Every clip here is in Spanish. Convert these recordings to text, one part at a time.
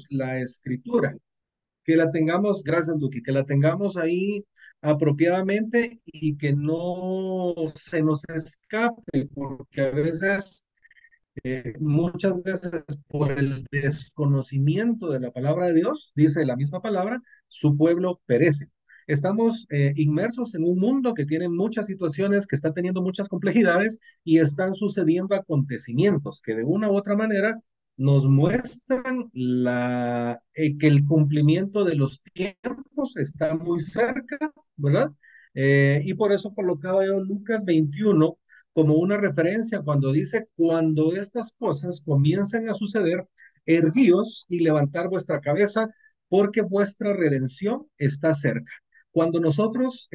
la escritura, que la tengamos, gracias Luqui, que la tengamos ahí apropiadamente y que no se nos escape, porque a veces, muchas veces por el desconocimiento de la palabra de Dios, dice la misma palabra, su pueblo perece. Estamos inmersos en un mundo que tiene muchas situaciones, que está teniendo muchas complejidades y están sucediendo acontecimientos que de una u otra manera nos muestran que el cumplimiento de los tiempos está muy cerca, ¿verdad? Y por eso colocaba yo Lucas 21 como una referencia cuando dice, cuando estas cosas comiencen a suceder, erguíos y levantar vuestra cabeza, porque vuestra redención está cerca. Cuando nosotros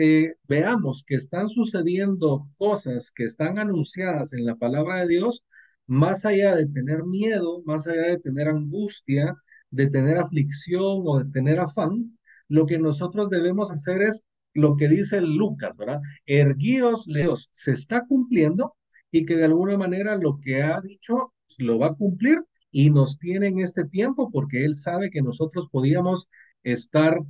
veamos que están sucediendo cosas que están anunciadas en la palabra de Dios, más allá de tener miedo, más allá de tener angustia, de tener aflicción o de tener afán, lo que nosotros debemos hacer es lo que dice Lucas, ¿verdad? Erguíos, leos, se está cumpliendo y que de alguna manera lo que ha dicho pues, lo va a cumplir y nos tiene en este tiempo porque él sabe que nosotros podíamos estar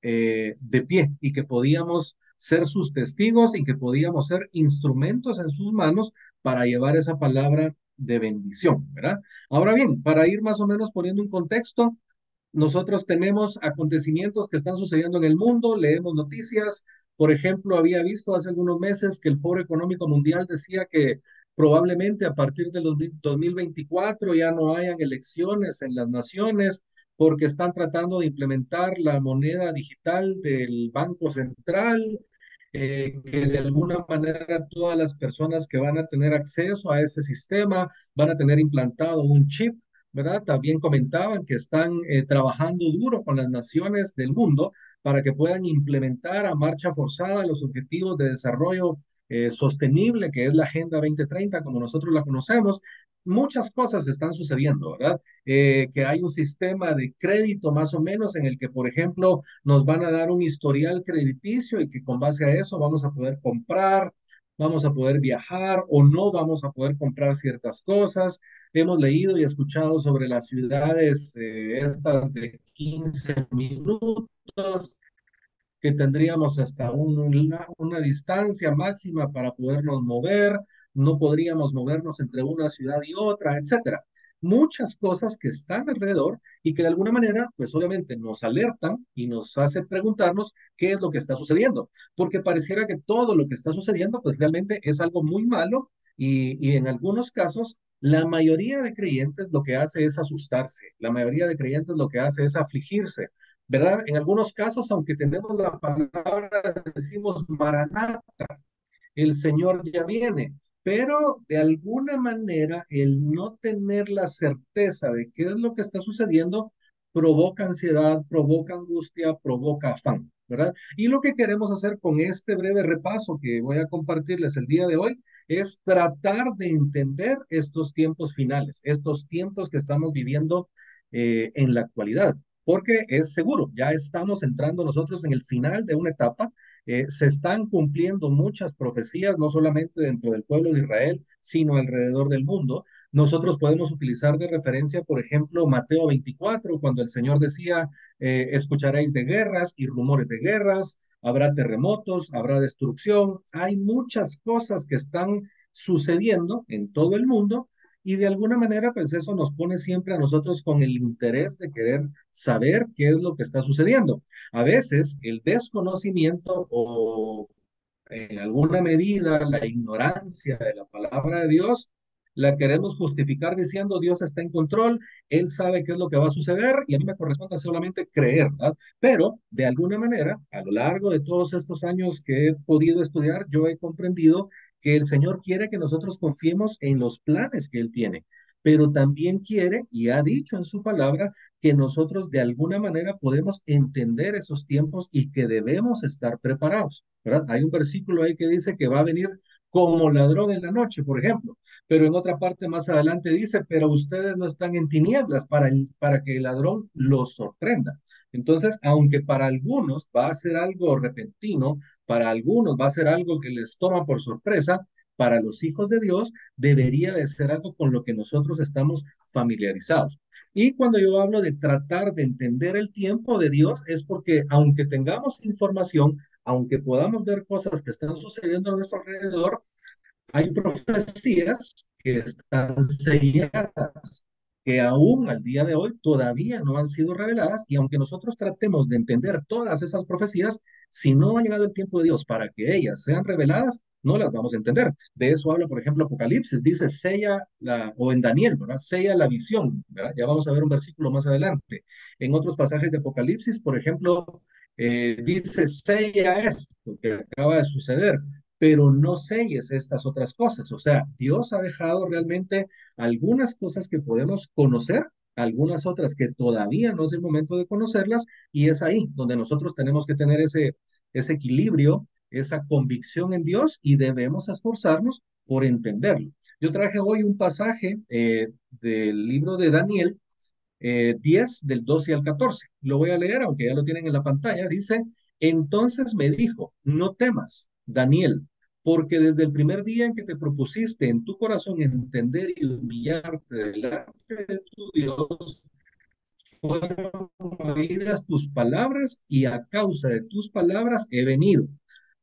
de pie y que podíamos ser sus testigos y que podíamos ser instrumentos en sus manos para llevar esa palabra de bendición, ¿verdad? Ahora bien, para ir más o menos poniendo un contexto, nosotros tenemos acontecimientos que están sucediendo en el mundo, leemos noticias. Por ejemplo, había visto hace algunos meses que el Foro Económico Mundial decía que probablemente a partir de los 2024 ya no hayan elecciones en las naciones porque están tratando de implementar la moneda digital del Banco Central, que de alguna manera todas las personas que van a tener acceso a ese sistema van a tener implantado un chip, ¿verdad? También comentaban que están trabajando duro con las naciones del mundo para que puedan implementar a marcha forzada los objetivos de desarrollo sostenible, que es la Agenda 2030, como nosotros la conocemos. Muchas cosas están sucediendo, ¿verdad? Que hay un sistema de crédito más o menos en el que, por ejemplo, nos van a dar un historial crediticio y que con base a eso vamos a poder comprar, vamos a poder viajar o no vamos a poder comprar ciertas cosas. Hemos leído y escuchado sobre las ciudades estas de 15 minutos, que tendríamos hasta una distancia máxima para podernos mover, no podríamos movernos entre una ciudad y otra, etcétera. Muchas cosas que están alrededor y que de alguna manera, pues obviamente nos alertan y nos hace preguntarnos qué es lo que está sucediendo, porque pareciera que todo lo que está sucediendo, pues realmente es algo muy malo y en algunos casos la mayoría de creyentes lo que hace es asustarse, la mayoría de creyentes lo que hace es afligirse, ¿verdad? En algunos casos, aunque tenemos la palabra, decimos Maranata, el Señor ya viene, pero de alguna manera el no tener la certeza de qué es lo que está sucediendo provoca ansiedad, provoca angustia, provoca afán, ¿verdad? Y lo que queremos hacer con este breve repaso que voy a compartirles el día de hoy es tratar de entender estos tiempos finales, estos tiempos que estamos viviendo en la actualidad, porque es seguro, ya estamos entrando nosotros en el final de una etapa. Se están cumpliendo muchas profecías, no solamente dentro del pueblo de Israel, sino alrededor del mundo. Nosotros podemos utilizar de referencia, por ejemplo, Mateo 24, cuando el Señor decía, escucharéis de guerras y rumores de guerras, habrá terremotos, habrá destrucción. Hay muchas cosas que están sucediendo en todo el mundo y de alguna manera, pues eso nos pone siempre a nosotros con el interés de querer saber qué es lo que está sucediendo. A veces el desconocimiento o en alguna medida la ignorancia de la palabra de Dios la queremos justificar diciendo Dios está en control, Él sabe qué es lo que va a suceder y a mí me corresponde solamente creer, ¿verdad? Pero de alguna manera, a lo largo de todos estos años que he podido estudiar, yo he comprendido que el Señor quiere que nosotros confiemos en los planes que Él tiene, pero también quiere y ha dicho en su palabra que nosotros de alguna manera podemos entender esos tiempos y que debemos estar preparados, ¿verdad? Hay un versículo ahí que dice que va a venir como ladrón en la noche, por ejemplo, pero en otra parte más adelante dice, pero ustedes no están en tinieblas para que el ladrón los sorprenda. Entonces, aunque para algunos va a ser algo repentino, para algunos va a ser algo que les toma por sorpresa, para los hijos de Dios debería de ser algo con lo que nosotros estamos familiarizados. Y cuando yo hablo de tratar de entender el tiempo de Dios, es porque aunque tengamos información, aunque podamos ver cosas que están sucediendo a nuestro alrededor, hay profecías que están selladas, que aún al día de hoy todavía no han sido reveladas, y aunque nosotros tratemos de entender todas esas profecías, si no ha llegado el tiempo de Dios para que ellas sean reveladas, no las vamos a entender. De eso habla, por ejemplo, Apocalipsis, dice, sella o en Daniel, ¿verdad? Sella la visión, ¿verdad? Ya vamos a ver un versículo más adelante. En otros pasajes de Apocalipsis, por ejemplo, dice, sella esto que acaba de suceder, pero no selles estas otras cosas. O sea, Dios ha dejado realmente algunas cosas que podemos conocer, algunas otras que todavía no es el momento de conocerlas, y es ahí donde nosotros tenemos que tener ese equilibrio, esa convicción en Dios, y debemos esforzarnos por entenderlo. Yo traje hoy un pasaje del libro de Daniel, 10 del 12 al 14. Lo voy a leer, aunque ya lo tienen en la pantalla. Dice, entonces me dijo, no temas, Daniel, porque desde el primer día en que te propusiste en tu corazón entender y humillarte delante de tu Dios, fueron oídas tus palabras y a causa de tus palabras he venido.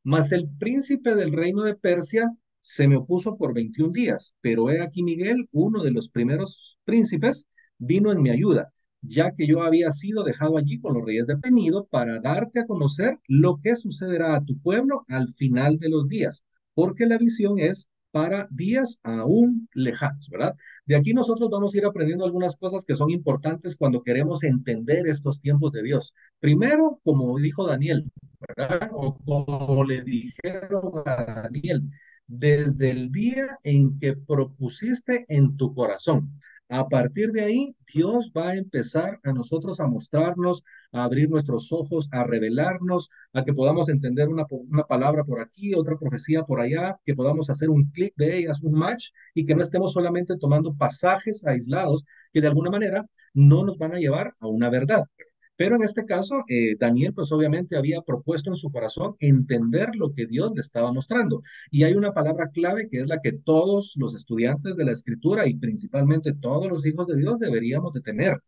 Mas el príncipe del reino de Persia se me opuso por 21 días, pero he aquí Miguel, uno de los primeros príncipes, vino en mi ayuda, ya que yo había sido dejado allí con los reyes de Penido para darte a conocer lo que sucederá a tu pueblo al final de los días, porque la visión es para días aún lejanos, ¿verdad? De aquí nosotros vamos a ir aprendiendo algunas cosas que son importantes cuando queremos entender estos tiempos de Dios. Primero, como dijo Daniel, ¿verdad? O como le dijeron a Daniel, desde el día en que propusiste en tu corazón. A partir de ahí, Dios va a empezar a nosotros a mostrarnos, a abrir nuestros ojos, a revelarnos, a que podamos entender una palabra por aquí, otra profecía por allá, que podamos hacer un clic de ellas, un match, y que no estemos solamente tomando pasajes aislados que de alguna manera no nos van a llevar a una verdad. Pero en este caso, Daniel pues obviamente había propuesto en su corazón entender lo que Dios le estaba mostrando. Y hay una palabra clave que es la que todos los estudiantes de la escritura y principalmente todos los hijos de Dios deberíamos de tener.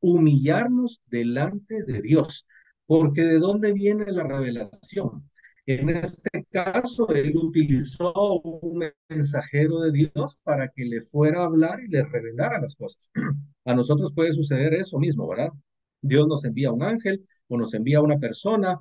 Humillarnos delante de Dios. Porque ¿de dónde viene la revelación? En este caso, él utilizó un mensajero de Dios para que le fuera a hablar y le revelara las cosas. A nosotros puede suceder eso mismo, ¿verdad? Dios nos envía un ángel o nos envía una persona,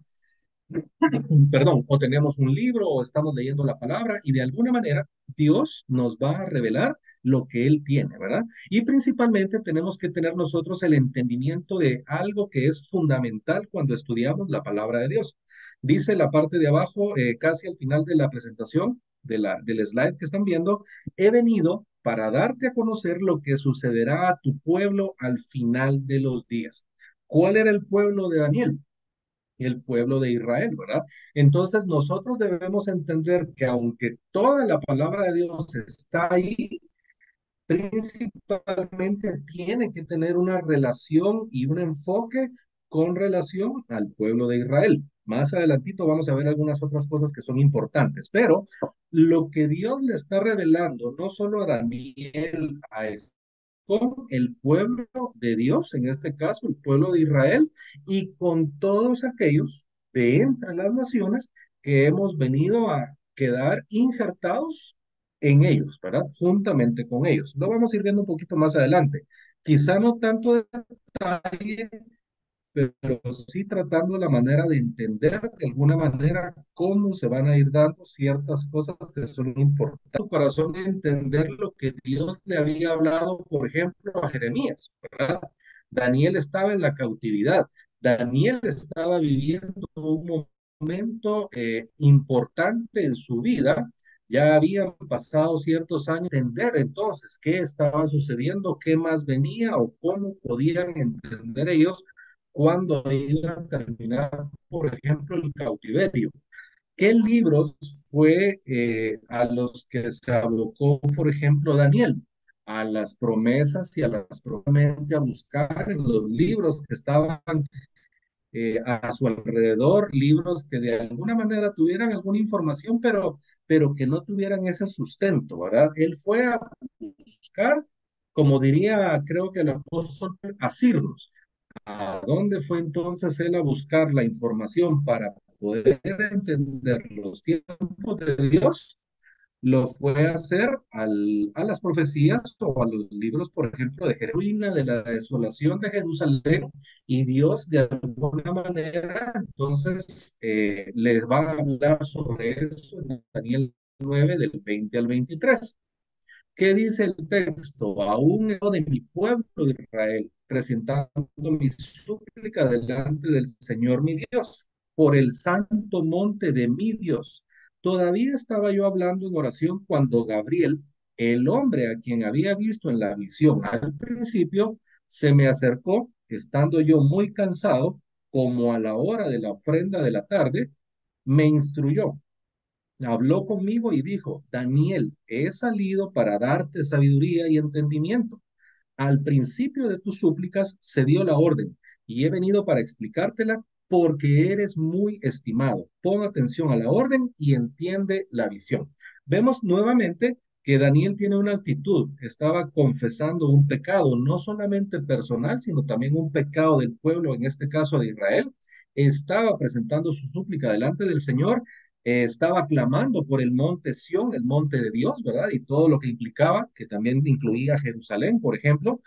perdón, o tenemos un libro o estamos leyendo la palabra y de alguna manera Dios nos va a revelar lo que Él tiene, ¿verdad? Y principalmente tenemos que tener nosotros el entendimiento de algo que es fundamental cuando estudiamos la palabra de Dios. Dice la parte de abajo, casi al final de la presentación, del slide que están viendo, he venido para darte a conocer lo que sucederá a tu pueblo al final de los días. ¿Cuál era el pueblo de Daniel? El pueblo de Israel, ¿verdad? Entonces nosotros debemos entender que aunque toda la palabra de Dios está ahí, principalmente tiene que tener una relación y un enfoque con relación al pueblo de Israel. Más adelantito vamos a ver algunas otras cosas que son importantes, pero lo que Dios le está revelando, no solo a Daniel, a con el pueblo de Dios, en este caso el pueblo de Israel, y con todos aquellos de entre las naciones que hemos venido a quedar injertados en ellos, ¿verdad? Juntamente con ellos. Lo vamos a ir viendo un poquito más adelante. Quizá no tanto detalle, pero sí tratando la manera de entender de alguna manera cómo se van a ir dando ciertas cosas que son importantes. Tu corazón entender lo que Dios le había hablado, por ejemplo, a Jeremías, ¿verdad? Daniel estaba en la cautividad. Daniel estaba viviendo un momento importante en su vida. Ya habían pasado ciertos años, entender entonces qué estaba sucediendo, qué más venía o cómo podían entender ellos cuando iba a terminar, por ejemplo, el cautiverio. ¿Qué libros fue a los que se abocó, por ejemplo, Daniel? A las promesas y a las promesas a buscar en los libros que estaban a su alrededor, libros que de alguna manera tuvieran alguna información, pero que no tuvieran ese sustento, ¿verdad? Él fue a buscar, como diría, creo que el apóstol, asirlos. ¿A dónde fue entonces él a buscar la información para poder entender los tiempos de Dios? Lo fue a hacer a las profecías o a los libros, por ejemplo, de Jerusalén, de la desolación de Jerusalén, y Dios de alguna manera entonces les va a hablar sobre eso en Daniel 9 del 20 al 23. ¿Qué dice el texto? Aún yo de mi pueblo de Israel, presentando mi súplica delante del Señor mi Dios, por el santo monte de mi Dios. Todavía estaba yo hablando en oración cuando Gabriel, el hombre a quien había visto en la visión al principio, se me acercó, estando yo muy cansado, como a la hora de la ofrenda de la tarde, me instruyó, habló conmigo y dijo, Daniel, he salido para darte sabiduría y entendimiento. Al principio de tus súplicas se dio la orden y he venido para explicártela porque eres muy estimado. Pon atención a la orden y entiende la visión. Vemos nuevamente que Daniel tiene una actitud, estaba confesando un pecado, no solamente personal, sino también un pecado del pueblo, en este caso de Israel. Estaba presentando su súplica delante del Señor, estaba clamando por el monte Sión, el monte de Dios, ¿verdad? Y todo lo que implicaba, que también incluía Jerusalén, por ejemplo.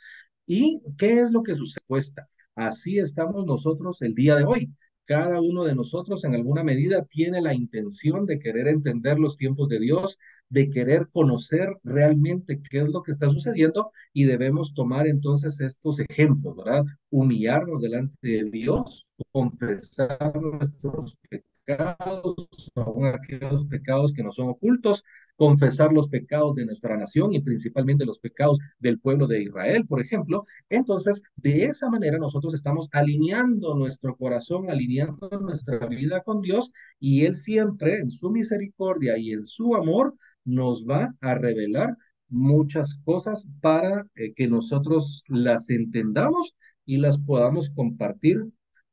¿Y qué es lo que sucede? Cuesta. Así estamos nosotros el día de hoy. Cada uno de nosotros en alguna medida tiene la intención de querer entender los tiempos de Dios, de querer conocer realmente qué es lo que está sucediendo y debemos tomar entonces estos ejemplos, ¿verdad? Humillarnos delante de Dios, confesar nuestros pecados, aún aquellos pecados que nos son ocultos, confesar los pecados de nuestra nación y principalmente los pecados del pueblo de Israel, por ejemplo. Entonces, de esa manera nosotros estamos alineando nuestro corazón, alineando nuestra vida con Dios y Él siempre en su misericordia y en su amor nos va a revelar muchas cosas para que nosotros las entendamos y las podamos compartir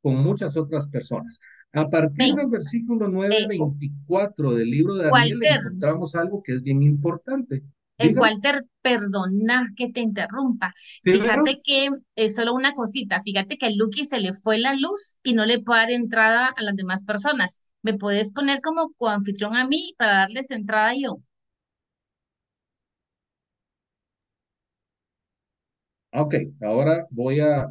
con muchas otras personas. A partir Sí, del versículo nueve eh, veinticuatro del libro de Daniel Walter, encontramos algo que es bien importante. Dígame, Walter, perdona que te interrumpa. ¿sí vieron? Fíjate que es solo una cosita. Fíjate que a Lucky se le fue la luz y no le puede dar entrada a las demás personas. ¿Me puedes poner como coanfitrión a mí para darles entrada yo? Ok, ahora voy a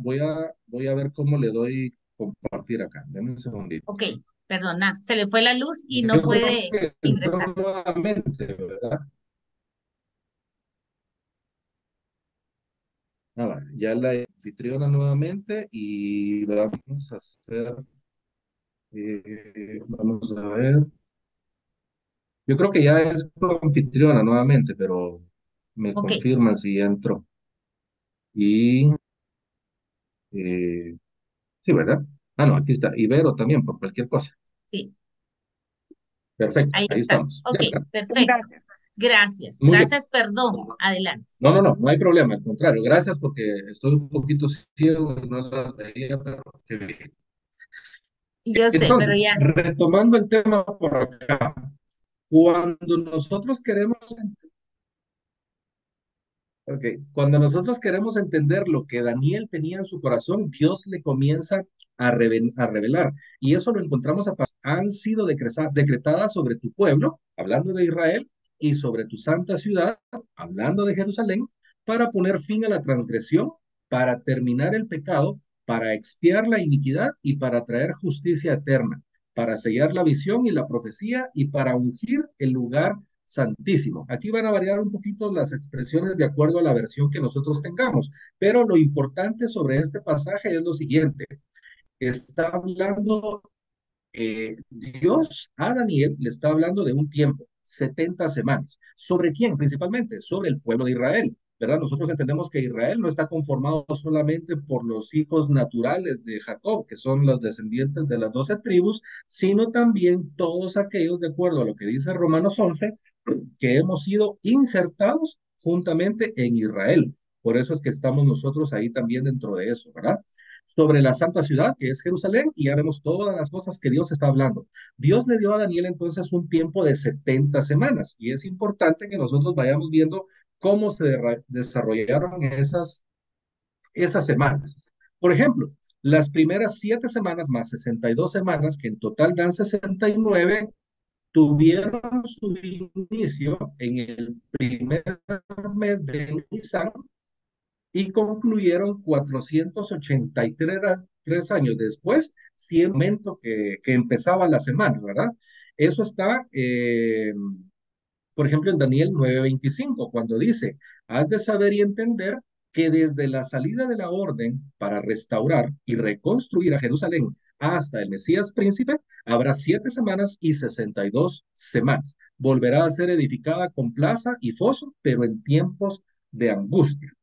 ver cómo le doy compartir acá. Denme un segundito. Ok, perdona, se le fue la luz y no Yo creo puede que ingresar. entró nuevamente, ¿verdad? Nada, ya la anfitriona nuevamente y vamos a hacer, vamos a ver. Yo creo que ya es anfitriona nuevamente, pero me Ok, confirman si ya entró. Y sí, ¿verdad? Ah, no, aquí está. Ibero también, por cualquier cosa. sí, Perfecto, ahí ahí está. estamos. Ok, Ya está. perfecto. Gracias, Muy bien. gracias, perdón. Adelante. No hay problema, al contrario. Gracias porque estoy un poquito ciego y no la veía, pero qué bien. Yo sé, pero Entonces, ya, retomando el tema por acá, cuando nosotros queremos Ok, cuando nosotros queremos entender lo que Daniel tenía en su corazón, Dios le comienza a revelar. Y eso lo encontramos han sido decretadas sobre tu pueblo, hablando de Israel, y sobre tu santa ciudad, hablando de Jerusalén, para poner fin a la transgresión, para terminar el pecado, para expiar la iniquidad y para traer justicia eterna, para sellar la visión y la profecía y para ungir el lugar santísimo. Aquí van a variar un poquito las expresiones de acuerdo a la versión que nosotros tengamos, pero lo importante sobre este pasaje es lo siguiente. Está hablando Dios a Daniel, le está hablando de un tiempo, 70 semanas. ¿Sobre quién principalmente? Sobre el pueblo de Israel. ¿Verdad? Nosotros entendemos que Israel no está conformado solamente por los hijos naturales de Jacob, que son los descendientes de las 12 tribus, sino también todos aquellos, de acuerdo a lo que dice Romanos 11, que hemos sido injertados juntamente en Israel. Por eso es que estamos nosotros ahí también dentro de eso, ¿verdad? sobre la santa ciudad, que es Jerusalén, y ya vemos todas las cosas que Dios está hablando. Dios le dio a Daniel entonces un tiempo de 70 semanas, y es importante que nosotros vayamos viendo cómo se desarrollaron esas semanas. Por ejemplo, las primeras 7 semanas más 62 semanas, que en total dan 69, tuvieron su inicio en el primer mes de Nisan y concluyeron 483 años después, si el momento que empezaba la semana, ¿verdad? Eso está, por ejemplo, en Daniel 9:25, cuando dice, has de saber y entender que desde la salida de la orden para restaurar y reconstruir a Jerusalén hasta el Mesías príncipe, habrá 7 semanas y 62 semanas. Volverá a ser edificada con plaza y foso, pero en tiempos de angustia.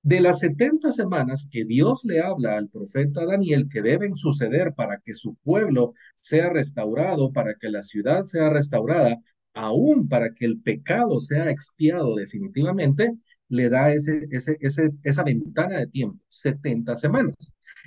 De las 70 semanas que Dios le habla al profeta Daniel que deben suceder para que su pueblo sea restaurado, para que la ciudad sea restaurada, aún para que el pecado sea expiado definitivamente, le da esa ventana de tiempo, 70 semanas.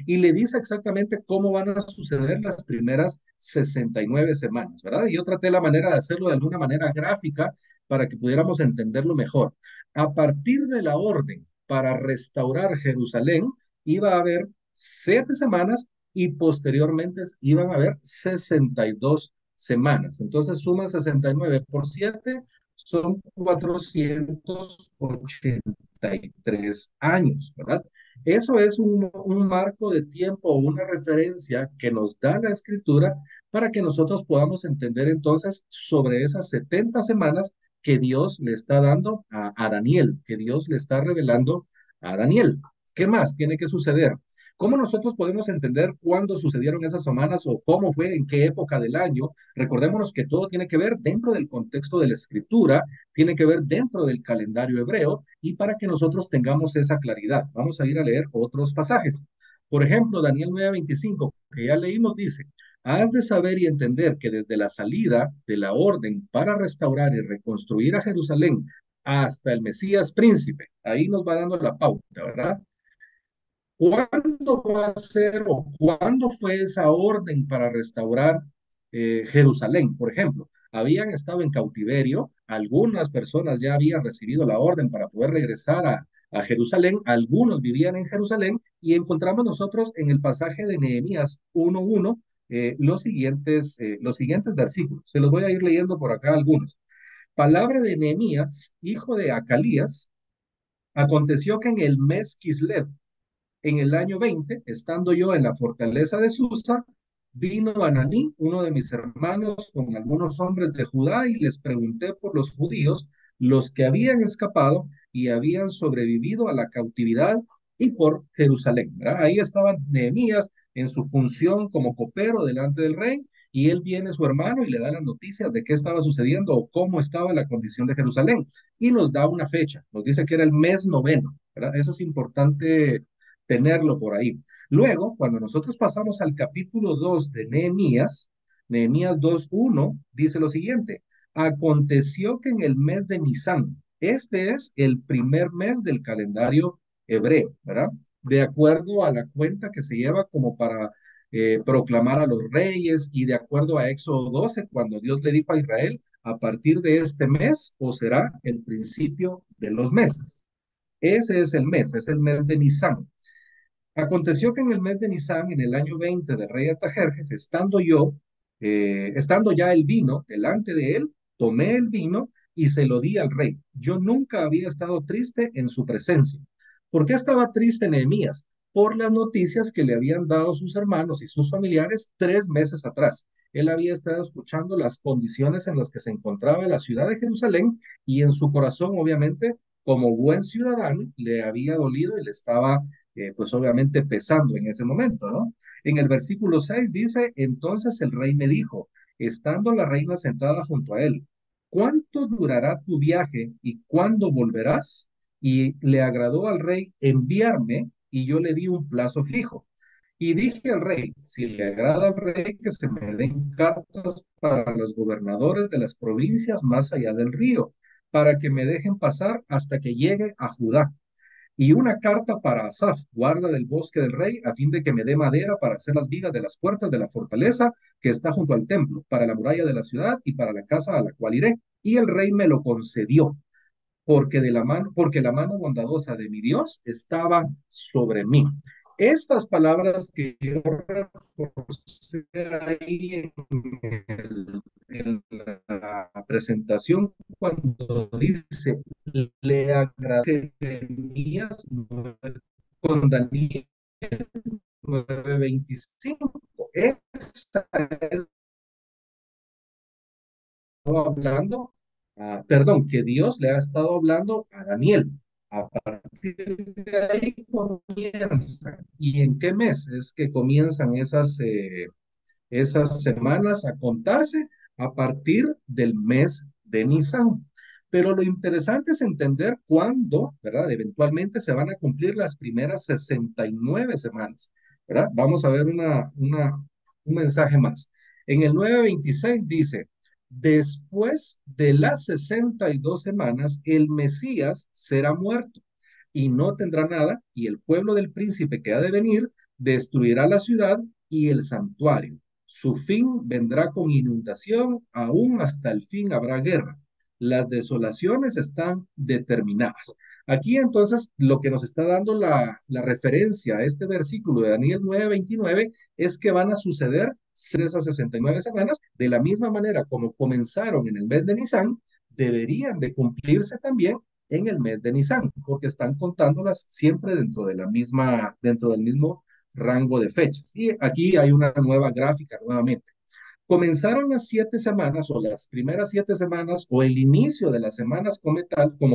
Y le dice exactamente cómo van a suceder las primeras 69 semanas, ¿verdad? Y yo traté la manera de hacerlo de alguna manera gráfica para que pudiéramos entenderlo mejor. A partir de la orden para restaurar Jerusalén, iba a haber 7 semanas y posteriormente iban a haber 62 semanas. Entonces suman 69 por 7, son 483 años, ¿verdad? Eso es un marco de tiempo o una referencia que nos da la escritura para que nosotros podamos entender entonces sobre esas 70 semanas que Dios le está dando a Daniel, que Dios le está revelando a Daniel. ¿Qué más tiene que suceder? ¿Cómo nosotros podemos entender cuándo sucedieron esas semanas o cómo fue, en qué época del año? Recordémonos que todo tiene que ver dentro del contexto de la escritura, tiene que ver dentro del calendario hebreo y para que nosotros tengamos esa claridad. Vamos a ir a leer otros pasajes. Por ejemplo, Daniel 9:25, que ya leímos, dice, has de saber y entender que desde la salida de la orden para restaurar y reconstruir a Jerusalén hasta el Mesías príncipe, ahí nos va dando la pauta, ¿verdad? ¿Cuándo va a ser o cuándo fue esa orden para restaurar Jerusalén? Por ejemplo, habían estado en cautiverio, algunas personas ya habían recibido la orden para poder regresar a Jerusalén, algunos vivían en Jerusalén y encontramos nosotros en el pasaje de Nehemías 1:1 los siguientes versículos. Se los voy a ir leyendo por acá algunos. Palabra de Nehemías, hijo de Acalías, aconteció que en el mes Kislev, en el año 20, estando yo en la fortaleza de Susa, vino Ananí, uno de mis hermanos, con algunos hombres de Judá, y les pregunté por los judíos, los que habían escapado y habían sobrevivido a la cautividad, y por Jerusalén, ¿verdad? Ahí estaba Nehemías en su función como copero delante del rey, y él viene su hermano y le da las noticias de qué estaba sucediendo o cómo estaba la condición de Jerusalén, y nos da una fecha, nos dice que era el mes noveno, ¿verdad? Eso es importante tenerlo por ahí. Luego, cuando nosotros pasamos al capítulo 2 de Nehemías, Nehemías 2:1 dice lo siguiente, aconteció que en el mes de Nisán, este es el primer mes del calendario hebreo, ¿verdad? De acuerdo a la cuenta que se lleva como para proclamar a los reyes y de acuerdo a Éxodo 12, cuando Dios le dijo a Israel, a partir de este mes o será el principio de los meses. Ese es el mes de Nisán. Aconteció que en el mes de Nisán, en el año 20 del rey Artajerjes, estando ya el vino delante de él, tomé el vino y se lo di al rey. Yo nunca había estado triste en su presencia. ¿Por qué estaba triste Nehemías? Por las noticias que le habían dado sus hermanos y sus familiares 3 meses atrás. Él había estado escuchando las condiciones en las que se encontraba la ciudad de Jerusalén y en su corazón, obviamente, como buen ciudadano, le había dolido y le estaba pues obviamente pesando en ese momento, ¿no? En el versículo 6 dice, entonces el rey me dijo, estando la reina sentada junto a él, ¿cuánto durará tu viaje y cuándo volverás? Y le agradó al rey enviarme y yo le di un plazo fijo. Y dije al rey, si le agrada al rey, que se me den cartas para los gobernadores de las provincias más allá del río, para que me dejen pasar hasta que llegue a Judá. Y una carta para Asaf, guarda del bosque del rey, a fin de que me dé madera para hacer las vigas de las puertas de la fortaleza que está junto al templo, para la muralla de la ciudad y para la casa a la cual iré. Y el rey me lo concedió, porque la mano bondadosa de mi Dios estaba sobre mí. Estas palabras que yo reforcé ahí en la presentación, cuando dice, le agradece con Daniel 9:25, esta estado hablando, perdón, que Dios le ha estado hablando a Daniel. A partir de ahí comienza. ¿Y en qué mes es que comienzan esas semanas a contarse? A partir del mes de Nisan. Pero lo interesante es entender cuándo, ¿verdad? Eventualmente se van a cumplir las primeras 69 semanas, ¿verdad? Vamos a ver un mensaje más. En el 9:26 dice, después de las 62 semanas, el Mesías será muerto y no tendrá nada, y el pueblo del príncipe que ha de venir destruirá la ciudad y el santuario. Su fin vendrá con inundación, aún hasta el fin habrá guerra. Las desolaciones están determinadas. Aquí entonces lo que nos está dando la referencia a este versículo de Daniel 9:29 es que van a suceder esas 69 semanas de la misma manera como comenzaron en el mes de Nisan, deberían de cumplirse también en el mes de Nisan, porque están contándolas siempre dentro del mismo rango de fechas. Y aquí hay una nueva gráfica nuevamente. Comenzaron las 7 semanas o las primeras 7 semanas o el inicio de las semanas como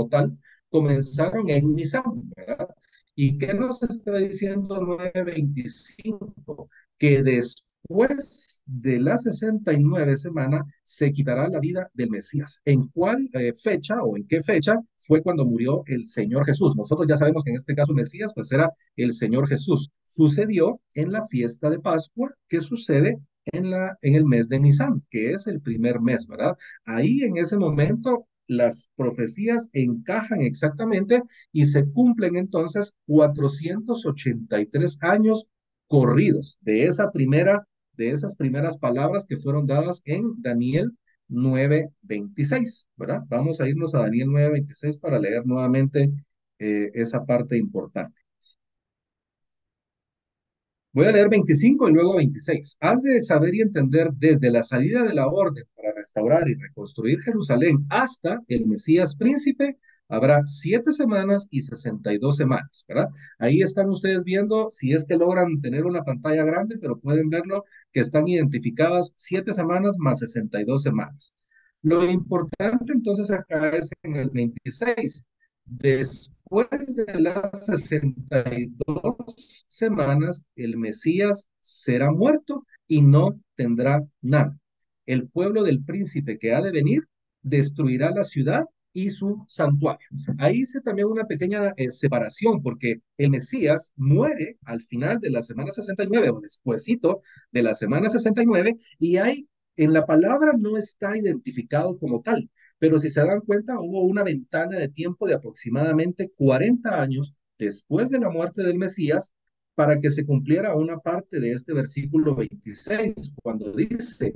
tal, comenzaron en Nisan, ¿verdad? ¿Y qué nos está diciendo 9:25? Que después de las 69 semanas se quitará la vida del Mesías. ¿En cuál fecha o en qué fecha fue cuando murió el Señor Jesús? Nosotros ya sabemos que en este caso Mesías pues era el Señor Jesús. Sucedió en la fiesta de Pascua, que sucede en el mes de Nisan, que es el primer mes, ¿verdad? Ahí en ese momento las profecías encajan exactamente y se cumplen entonces 483 años corridos de esas primeras palabras que fueron dadas en Daniel 9:26, ¿verdad? Vamos a irnos a Daniel 9:26 para leer nuevamente esa parte importante. Voy a leer 25 y luego 26. Has de saber y entender desde la salida de la orden para restaurar y reconstruir Jerusalén hasta el Mesías príncipe, habrá 7 semanas y 62 semanas, ¿verdad? Ahí están ustedes viendo, si es que logran tener una pantalla grande, pero pueden verlo, que están identificadas 7 semanas más 62 semanas. Lo importante entonces acá es en el 26. Después de las 62 semanas, el Mesías será muerto y no tendrá nada. El pueblo del príncipe que ha de venir destruirá la ciudad y su santuario. Ahí hice también una pequeña separación porque el Mesías muere al final de la semana 69 o despuesito de la semana 69 y hay en la palabra no está identificado como tal, pero si se dan cuenta, hubo una ventana de tiempo de aproximadamente 40 años después de la muerte del Mesías para que se cumpliera una parte de este versículo 26, cuando dice,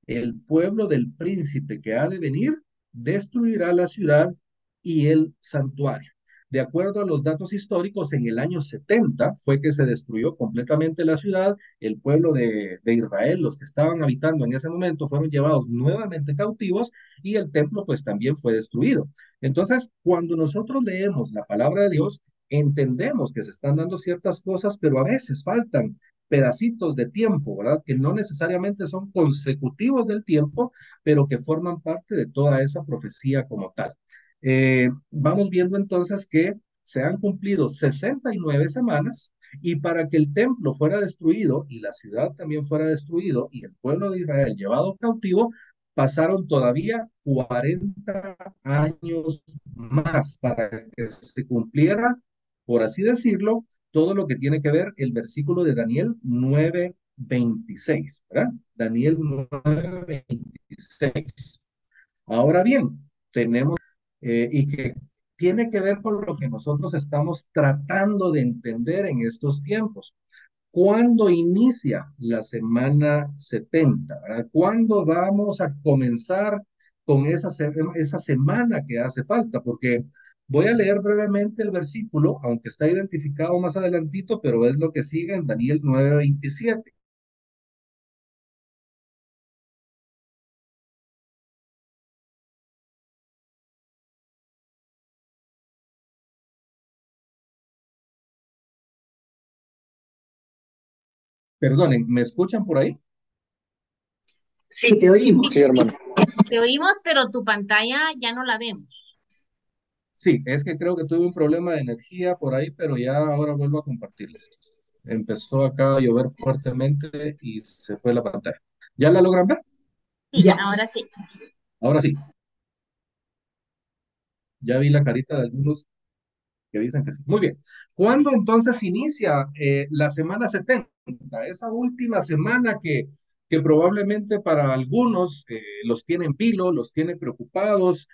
el pueblo del príncipe que ha de venir destruirá la ciudad y el santuario. De acuerdo a los datos históricos, en el año 70 fue que se destruyó completamente la ciudad, el pueblo de Israel, los que estaban habitando en ese momento, fueron llevados nuevamente cautivos y el templo pues también fue destruido. Entonces, cuando nosotros leemos la palabra de Dios, entendemos que se están dando ciertas cosas, pero a veces faltan pedacitos de tiempo, ¿verdad? Que no necesariamente son consecutivos del tiempo, pero que forman parte de toda esa profecía como tal. Vamos viendo entonces que se han cumplido 69 semanas y para que el templo fuera destruido y la ciudad también fuera destruido y el pueblo de Israel llevado cautivo, pasaron todavía 40 años más para que se cumpliera, por así decirlo, todo lo que tiene que ver el versículo de Daniel 9:26, ¿verdad? Daniel 9:26. Ahora bien, tenemos, y que tiene que ver con lo que nosotros estamos tratando de entender en estos tiempos. ¿Cuándo inicia la semana 70? ¿Verdad? ¿Cuándo vamos a comenzar con esa semana que hace falta? Porque voy a leer brevemente el versículo, aunque está identificado más adelantito, pero es lo que sigue en Daniel 9:27. Perdonen, ¿me escuchan por ahí? Sí, te oímos. Sí, hermano. Te oímos, pero tu pantalla ya no la vemos. Sí, es que creo que tuve un problema de energía por ahí, pero ya ahora vuelvo a compartirles. Empezó acá a llover fuertemente y se fue la pantalla. ¿Ya la logran ver? Sí, Ya. ahora sí. Ahora sí, ya vi la carita de algunos que dicen que sí. Muy bien. ¿Cuándo entonces inicia la semana 70? Esa última semana que probablemente para algunos los tiene en vilo, los tiene preocupados.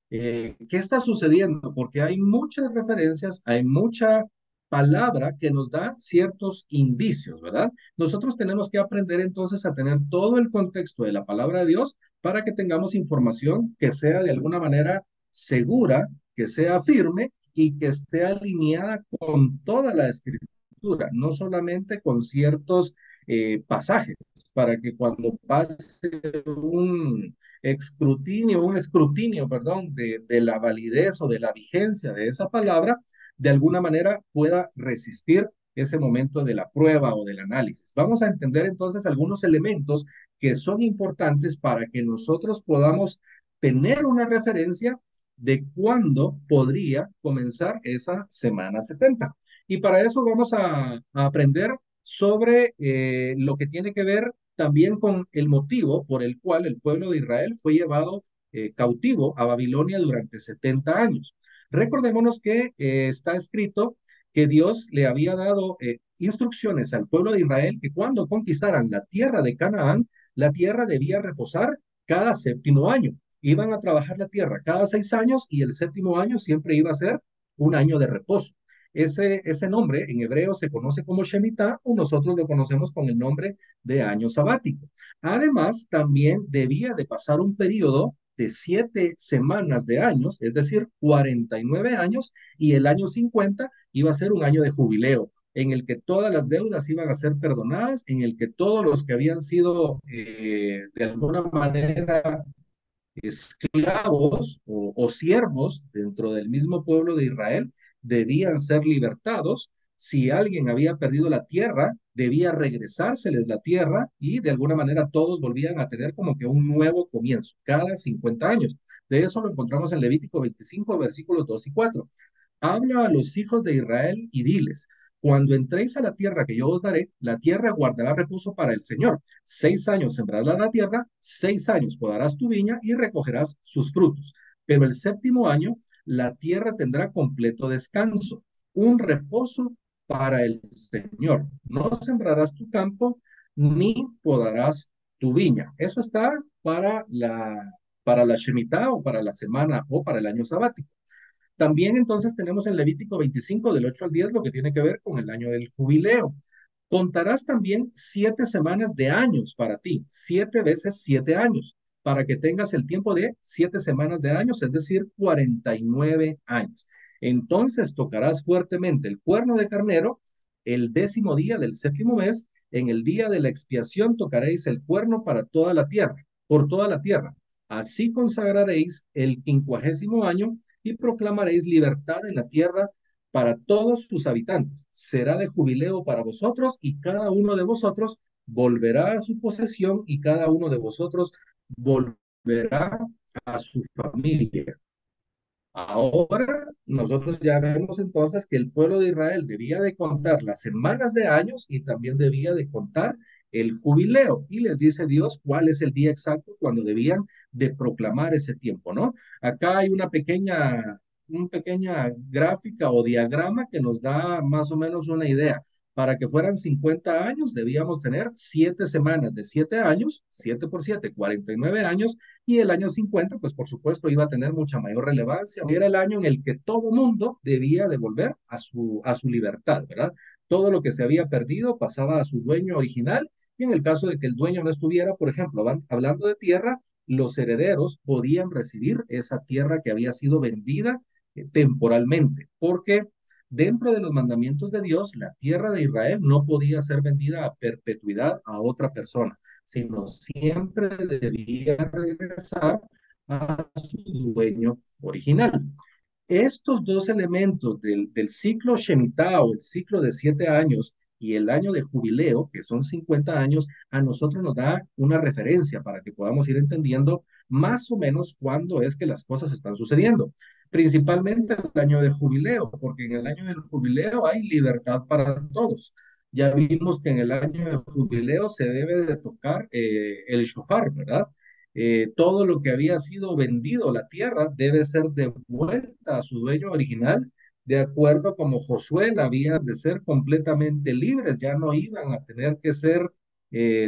¿Qué está sucediendo? Porque hay muchas referencias, hay mucha palabra que nos da ciertos indicios, ¿verdad? Nosotros tenemos que aprender entonces a tener todo el contexto de la palabra de Dios para que tengamos información que sea de alguna manera segura, que sea firme y que esté alineada con toda la escritura, no solamente con ciertos pasajes, para que cuando pase un escrutinio, perdón, de la validez o de la vigencia de esa palabra, de alguna manera pueda resistir ese momento de la prueba o del análisis. Vamos a entender entonces algunos elementos que son importantes para que nosotros podamos tener una referencia de cuándo podría comenzar esa semana 70. Y para eso vamos a aprender sobre lo que tiene que ver también con el motivo por el cual el pueblo de Israel fue llevado cautivo a Babilonia durante 70 años. Recordémonos que está escrito que Dios le había dado instrucciones al pueblo de Israel que cuando conquistaran la tierra de Canaán, la tierra debía reposar cada séptimo año. Iban a trabajar la tierra cada 6 años y el séptimo año siempre iba a ser un año de reposo. Ese nombre en hebreo se conoce como Shemitah o nosotros lo conocemos con el nombre de año sabático. Además, también debía de pasar un periodo de 7 semanas de años, es decir, 49 años, y el año 50 iba a ser un año de jubileo, en el que todas las deudas iban a ser perdonadas, en el que todos los que habían sido de alguna manera esclavos o siervos dentro del mismo pueblo de Israel debían ser libertados. Si alguien había perdido la tierra, debía regresárseles la tierra y de alguna manera todos volvían a tener como que un nuevo comienzo cada 50 años. De eso lo encontramos en Levítico 25, versículos 2 y 4. Habla a los hijos de Israel y diles, cuando entréis a la tierra que yo os daré, la tierra guardará reposo para el Señor. 6 años sembrarás la tierra, 6 años podarás tu viña y recogerás sus frutos. Pero el séptimo año, la tierra tendrá completo descanso, un reposo para el Señor. No sembrarás tu campo ni podarás tu viña. Eso está para la Shemitah o para la semana o para el año sabático. También entonces tenemos en Levítico 25 del 8 al 10 lo que tiene que ver con el año del jubileo. Contarás también 7 semanas de años para ti, 7 veces 7 años, para que tengas el tiempo de 7 semanas de años, es decir, 49 años. Entonces tocarás fuertemente el cuerno de carnero el 10º día del séptimo mes. En el día de la expiación tocaréis el cuerno para toda la tierra, por toda la tierra. Así consagraréis el 50º año y proclamaréis libertad en la tierra para todos sus habitantes. Será de jubileo para vosotros y cada uno de vosotros volverá a su posesión y cada uno de vosotros volverá a su familia. Ahora nosotros ya vemos entonces que el pueblo de Israel debía de contar las semanas de años y también debía de contar el jubileo. Y les dice Dios cuál es el día exacto cuando debían de proclamar ese tiempo, ¿no? Acá hay una pequeña gráfica o diagrama que nos da más o menos una idea. Para que fueran 50 años, debíamos tener 7 semanas de 7 años, 7 por 7, 49 años, y el año 50, pues por supuesto, iba a tener mucha mayor relevancia. Era el año en el que todo mundo debía devolver a su libertad, ¿verdad? Todo lo que se había perdido pasaba a su dueño original, y en el caso de que el dueño no estuviera, por ejemplo, hablando de tierra, los herederos podían recibir esa tierra que había sido vendida temporalmente, porque dentro de los mandamientos de Dios, la tierra de Israel no podía ser vendida a perpetuidad a otra persona, sino siempre debía regresar a su dueño original. Estos dos elementos del ciclo Shemitah o el ciclo de 7 años y el año de jubileo, que son 50 años, a nosotros nos da una referencia para que podamos ir entendiendo más o menos cuándo es que las cosas están sucediendo. Principalmente el año de jubileo, porque en el año del jubileo hay libertad para todos. Ya vimos que en el año de jubileo se debe de tocar el shofar, ¿verdad? Todo lo que había sido vendido, la tierra, debe ser devuelta a su dueño original, de acuerdo como Josué la había de ser completamente libres, ya no iban a tener que ser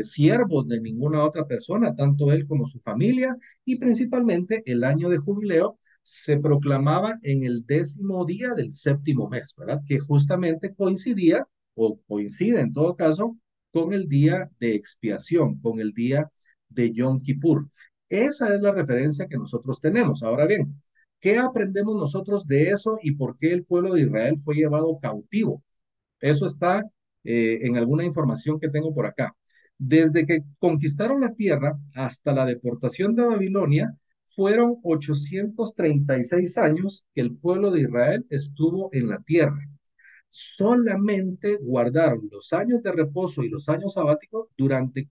siervos de ninguna otra persona, tanto él como su familia, y principalmente el año de jubileo se proclamaba en el 10º día del 7º mes, ¿verdad? Que justamente coincidía, o coincide en todo caso, con el día de expiación, con el día de Yom Kippur. Esa es la referencia que nosotros tenemos. Ahora bien, ¿qué aprendemos nosotros de eso y por qué el pueblo de Israel fue llevado cautivo? Eso está en alguna información que tengo por acá. Desde que conquistaron la tierra hasta la deportación de Babilonia, fueron 836 años que el pueblo de Israel estuvo en la tierra. Solamente guardaron los años de reposo y los años sabáticos durante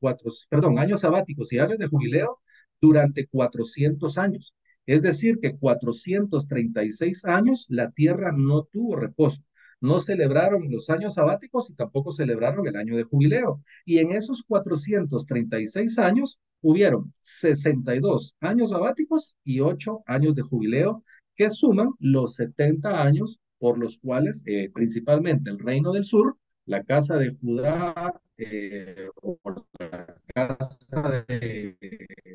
años sabáticos y años de jubileo durante 400 años. Es decir, que 436 años la tierra no tuvo reposo. No celebraron los años sabáticos y tampoco celebraron el año de jubileo. Y en esos 436 años hubieron 62 años sabáticos y 8 años de jubileo, que suman los 70 años por los cuales principalmente el reino del sur, la casa de Judá, o la casa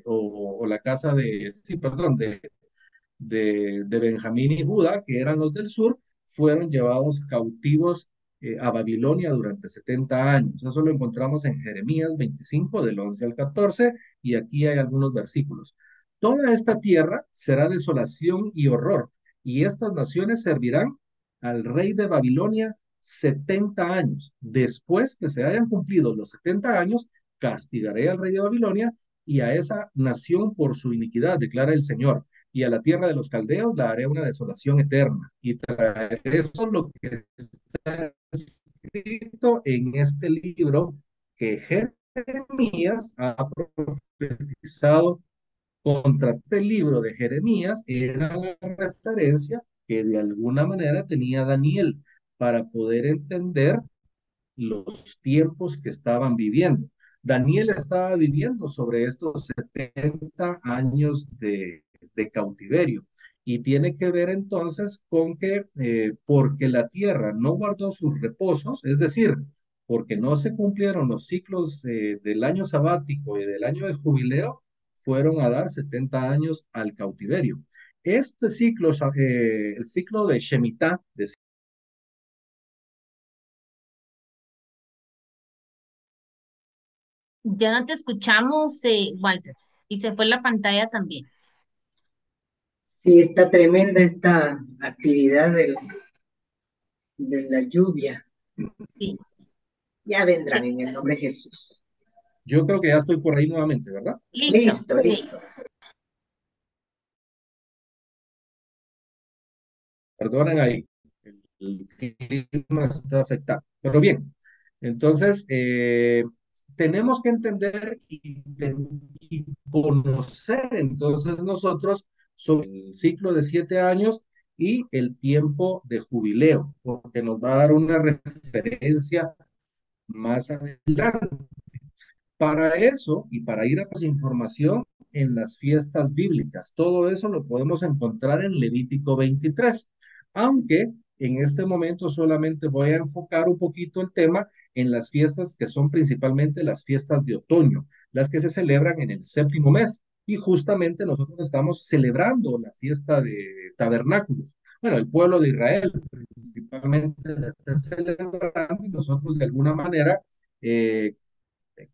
o la casa de, sí, perdón, de Benjamín y Judá, que eran los del sur, fueron llevados cautivos a Babilonia durante 70 años. Eso lo encontramos en Jeremías 25, del 11 al 14, y aquí hay algunos versículos. Toda esta tierra será desolación y horror, y estas naciones servirán al rey de Babilonia 70 años. Después que se hayan cumplido los 70 años, castigaré al rey de Babilonia y a esa nación por su iniquidad, declara el Señor, y a la tierra de los caldeos la haré una desolación eterna, y traeré eso lo que está escrito en este libro que Jeremías ha profetizado contra este libro de Jeremías. Era la referencia que de alguna manera tenía Daniel para poder entender los tiempos que estaban viviendo. Daniel estaba viviendo sobre estos 70 años de cautiverio, y tiene que ver entonces con que porque la tierra no guardó sus reposos, es decir, porque no se cumplieron los ciclos del año sabático y del año de jubileo, fueron a dar 70 años al cautiverio. Este ciclo, el ciclo de Shemitah, de Ya no te escuchamos, Walter, y se fue la pantalla también. Sí, está tremenda esta actividad de la lluvia. Sí. Ya vendrán en el nombre de Jesús. yo creo que ya estoy por ahí nuevamente, ¿verdad? Listo. Listo, listo. Perdonen ahí, el clima está afectado. Pero bien, entonces tenemos que entender y conocer entonces nosotros sobre el ciclo de 7 años y el tiempo de jubileo, porque nos va a dar una referencia más adelante. Para eso y para ir a pues, información en las fiestas bíblicas, todo eso lo podemos encontrar en Levítico 23, aunque En este momento solamente voy a enfocar un poquito el tema en las fiestas que son principalmente las fiestas de otoño, las que se celebran en el séptimo mes. Y justamente nosotros estamos celebrando la fiesta de tabernáculos. Bueno, el pueblo de Israel principalmente la está celebrando y nosotros de alguna manera eh,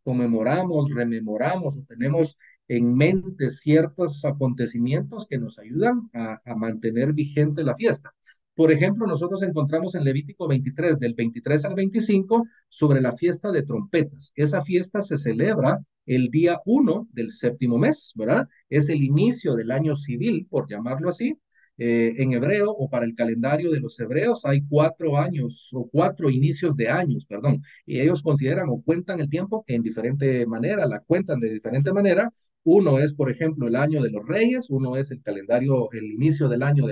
conmemoramos, rememoramos o tenemos en mente ciertos acontecimientos que nos ayudan a mantener vigente la fiesta. Por ejemplo, nosotros encontramos en Levítico 23, del 23 al 25, sobre la fiesta de trompetas. Esa fiesta se celebra el día 1 del séptimo mes, ¿verdad? Es el inicio del año civil, por llamarlo así. En hebreo o para el calendario de los hebreos hay 4 años o 4 inicios de años, perdón, y ellos consideran o cuentan el tiempo en diferente manera, la cuentan de diferente manera. Uno es, por ejemplo, el año de los reyes, uno es el calendario, el inicio del año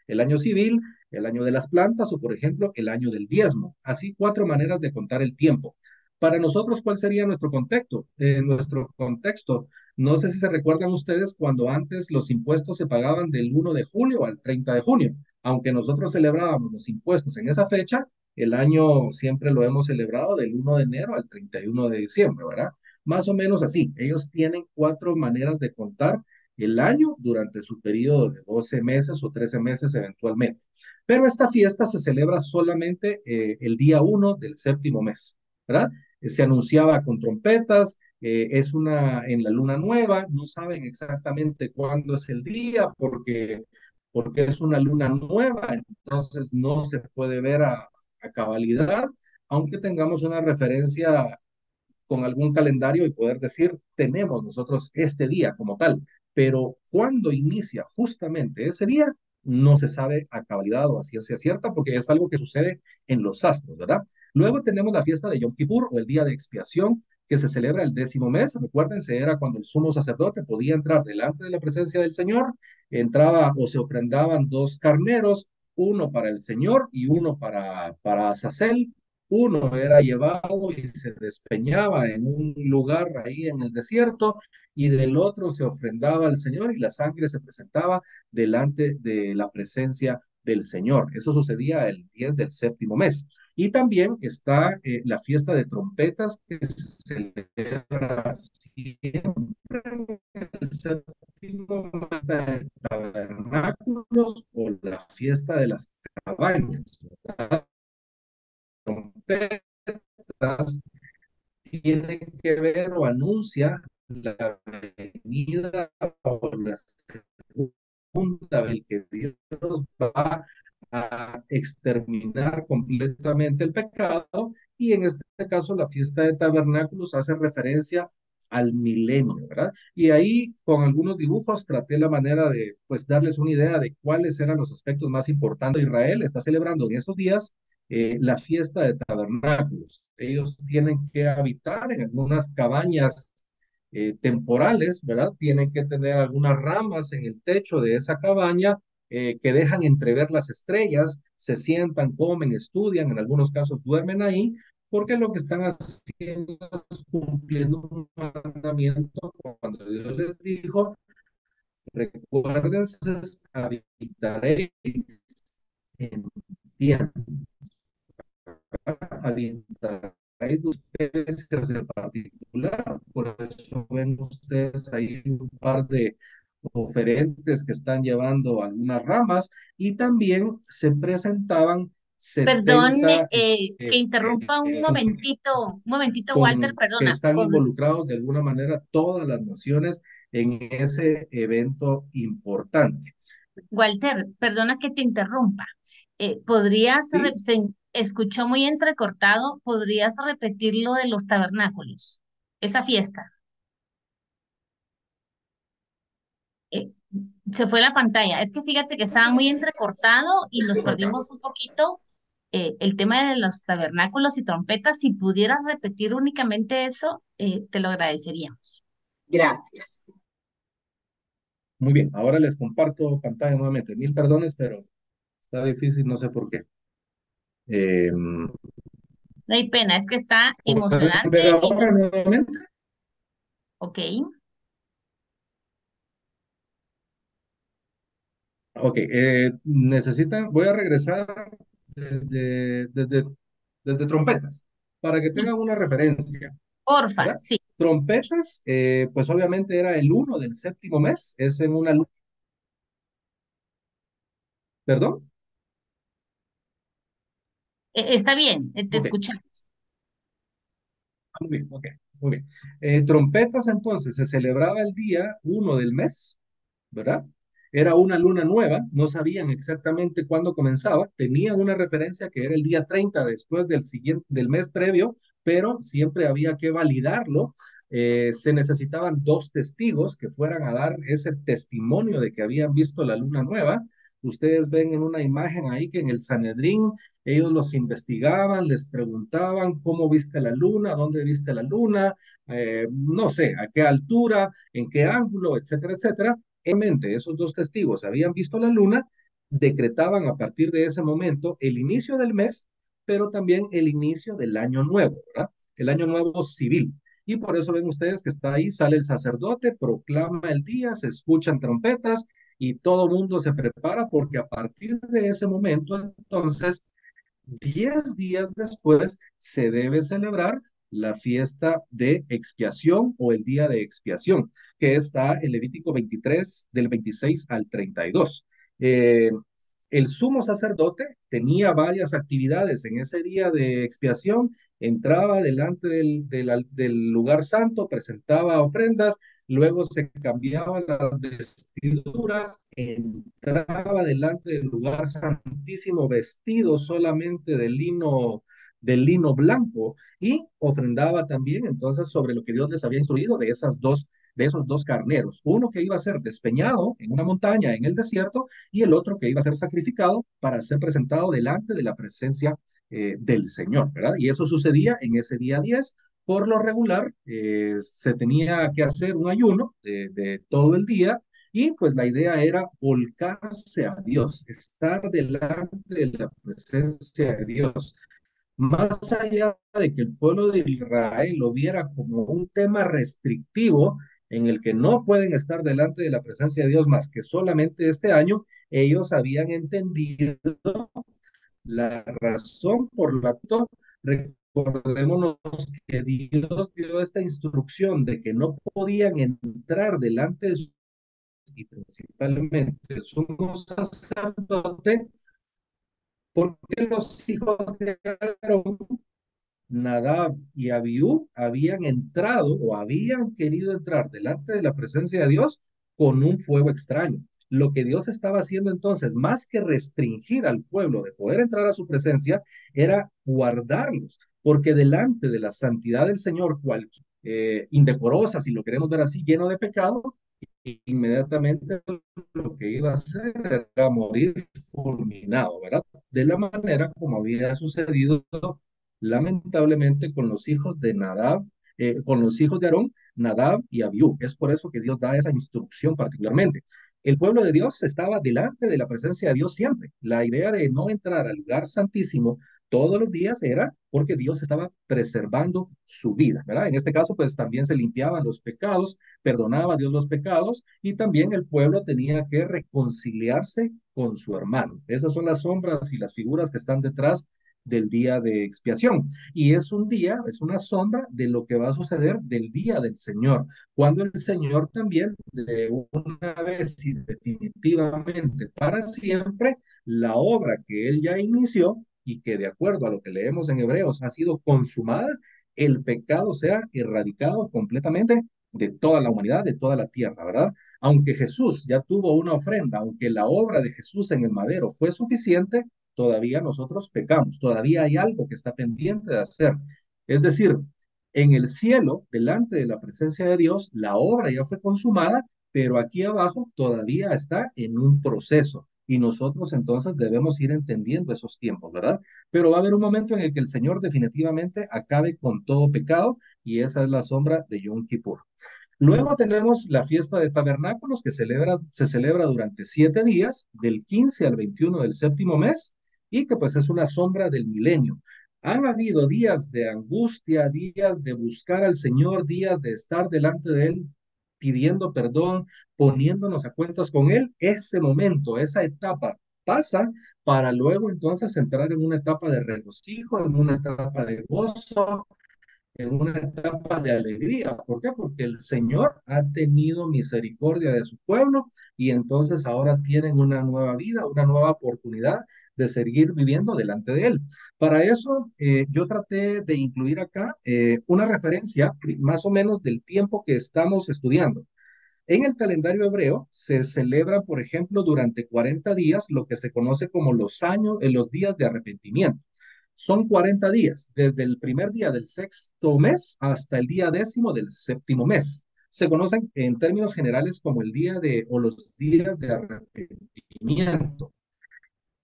el año civil, el año de las plantas o, por ejemplo, el año del diezmo. Así, 4 maneras de contar el tiempo. Para nosotros, ¿cuál sería nuestro contexto? Nuestro contexto, no sé si se recuerdan ustedes cuando antes los impuestos se pagaban del 1 de julio al 30 de junio. Aunque nosotros celebrábamos los impuestos en esa fecha, el año siempre lo hemos celebrado del 1 de enero al 31 de diciembre, ¿verdad? Más o menos así. Ellos tienen 4 maneras de contar el año durante su periodo de 12 meses o 13 meses eventualmente. Pero esta fiesta se celebra solamente el día 1 del séptimo mes, ¿verdad? Se anunciaba con trompetas, es en la luna nueva, no saben exactamente cuándo es el día porque es una luna nueva, entonces no se puede ver a cabalidad, aunque tengamos una referencia con algún calendario y poder decir, tenemos nosotros este día como tal, pero cuándo inicia justamente ese día, no se sabe a cabalidad o a ciencia cierta, porque es algo que sucede en los astros, ¿verdad? Luego tenemos la fiesta de Yom Kippur o el día de expiación, que se celebra el 10.º mes. Recuérdense, era cuando el sumo sacerdote podía entrar delante de la presencia del Señor, entraba o se ofrendaban 2 carneros, uno para el Señor y uno para Azazel. Uno era llevado y se despeñaba en un lugar ahí en el desierto, y del otro se ofrendaba al Señor y la sangre se presentaba delante de la presencia del Señor. Eso sucedía el 10 del séptimo mes. Y también está la fiesta de trompetas que se celebra siempre en el séptimo mes de tabernáculos o la fiesta de las cabañas, ¿verdad? Trompetas tiene que ver o anuncia la venida o la segunda vez que Dios va a exterminar completamente el pecado, y en este caso la fiesta de tabernáculos hace referencia al milenio, ¿verdad? Y ahí con algunos dibujos traté la manera de pues darles una idea de cuáles eran los aspectos más importantes. Israel está celebrando en estos días la fiesta de tabernáculos. Ellos tienen que habitar en algunas cabañas temporales, ¿verdad? Tienen que tener algunas ramas en el techo de esa cabaña que dejan entrever las estrellas, se sientan, comen, estudian, en algunos casos duermen ahí, porque lo que están haciendo es cumpliendo un mandamiento cuando Dios les dijo, recuerden, habitaréis en tiendas, habitaréis ustedes en particular. Por eso ven ustedes ahí un par de oferentes que están llevando algunas ramas, y también se presentaban Perdón, 70 que interrumpa un momentito, Walter, que perdona. están involucrados de alguna manera todas las naciones en ese evento importante. Walter, perdona que te interrumpa. ¿Sí? Se escuchó muy entrecortado, ¿podrías repetir lo de los tabernáculos? Esa fiesta. Eh, Se fue la pantalla. Es que fíjate que estaba muy entrecortado y nos perdimos un poquito el tema de los tabernáculos y trompetas. Si pudieras repetir únicamente eso, te lo agradeceríamos. Gracias. Muy bien, ahora les comparto pantalla nuevamente. Mil perdones, pero está difícil, no sé por qué. Eh, No hay pena, es que está ¿Pueden emocionante ver y no, ahora nuevamente? ok. Ok, necesitan, voy a regresar desde, desde, desde trompetas, para que Mm, tengan una referencia, porfa, ¿verdad? sí. Trompetas, pues obviamente era el 1 del 7.º mes, es en una luna, perdón, Está bien, te ok, escuchamos. muy bien, ok, muy bien. Trompetas entonces se celebraba el día 1 del mes, ¿verdad? Era una luna nueva, no sabían exactamente cuándo comenzaba, tenían una referencia que era el día 30 después del siguiente, del mes previo, pero siempre había que validarlo. Se necesitaban dos testigos que fueran a dar ese testimonio de que habían visto la luna nueva. Ustedes ven en una imagen ahí que en el Sanedrín ellos los investigaban, les preguntaban cómo viste la luna, dónde viste la luna, no sé, a qué altura, en qué ángulo, etcétera, etcétera. Realmente esos dos testigos habían visto la luna, decretaban a partir de ese momento el inicio del mes, pero también el inicio del año nuevo, ¿verdad? El año nuevo civil. Y por eso ven ustedes que está ahí, sale el sacerdote, proclama el día, se escuchan trompetas y todo el mundo se prepara porque a partir de ese momento, entonces, 10 días después se debe celebrar la fiesta de expiación o el día de expiación, que está en Levítico 23, del 26 al 32. Eh, el sumo sacerdote tenía varias actividades en ese día de expiación, entraba delante del lugar santo, presentaba ofrendas, luego se cambiaba las vestiduras, entraba delante del lugar santísimo vestido solamente del lino blanco y ofrendaba también entonces sobre lo que Dios les había instruido de esos dos carneros, uno que iba a ser despeñado en una montaña en el desierto y el otro que iba a ser sacrificado para ser presentado delante de la presencia del Señor, ¿verdad? Y eso sucedía en ese día 10. Por lo regular, se tenía que hacer un ayuno de todo el día y pues la idea era volcarse a Dios, estar delante de la presencia de Dios. Más allá de que el pueblo de Israel lo viera como un tema restrictivo en el que no pueden estar delante de la presencia de Dios más que solamente este año, ellos habían entendido la razón por la que recordémonos que Dios dio esta instrucción de que no podían entrar delante de su y principalmente el sumo sacerdote, porque los hijos de Aarón, Nadab y Abiú, habían entrado o habían querido entrar delante de la presencia de Dios con un fuego extraño. Lo que Dios estaba haciendo entonces, más que restringir al pueblo de poder entrar a su presencia, era guardarlos, porque delante de la santidad del Señor, indecorosa, si lo queremos ver así, lleno de pecado, inmediatamente lo que iba a hacer era morir fulminado, ¿verdad? De la manera como había sucedido lamentablemente con los hijos de Nadab, con los hijos de Aarón, Nadab y Abiú. Es por eso que Dios da esa instrucción particularmente. El pueblo de Dios estaba delante de la presencia de Dios siempre. La idea de no entrar al lugar santísimo todos los días era porque Dios estaba preservando su vida, ¿verdad? En este caso, pues también se limpiaban los pecados, perdonaba a Dios los pecados y también el pueblo tenía que reconciliarse con su hermano. Esas son las sombras y las figuras que están detrás del día de expiación. Y es un día, es una sombra de lo que va a suceder del día del Señor, cuando el Señor también, de una vez y definitivamente para siempre, la obra que Él ya inició y que de acuerdo a lo que leemos en Hebreos ha sido consumada, el pecado sea erradicado completamente de toda la humanidad, de toda la tierra, ¿verdad? Aunque Jesús ya tuvo una ofrenda, aunque la obra de Jesús en el madero fue suficiente, todavía nosotros pecamos, todavía hay algo que está pendiente de hacer. Es decir, en el cielo, delante de la presencia de Dios, la obra ya fue consumada, pero aquí abajo todavía está en un proceso. Y nosotros entonces debemos ir entendiendo esos tiempos, ¿verdad? Pero va a haber un momento en el que el Señor definitivamente acabe con todo pecado y esa es la sombra de Yom Kippur. Luego tenemos la fiesta de tabernáculos que se celebra durante 7 días, del 15 al 21 del 7.º mes, y que pues es una sombra del milenio. Han habido días de angustia, días de buscar al Señor, días de estar delante de Él pidiendo perdón, poniéndonos a cuentas con Él, ese momento, esa etapa pasa para luego entonces entrar en una etapa de regocijo, en una etapa de gozo, en una etapa de alegría. ¿Por qué? Porque el Señor ha tenido misericordia de su pueblo y entonces ahora tienen una nueva vida, una nueva oportunidad de seguir viviendo delante de Él. Para eso, yo traté de incluir acá una referencia más o menos del tiempo que estamos estudiando. En el calendario hebreo se celebra, por ejemplo, durante 40 días lo que se conoce como los años, los días de arrepentimiento. Son 40 días, desde el primer día del sexto mes hasta el día décimo del séptimo mes. Se conocen en términos generales como el día de o los días de arrepentimiento.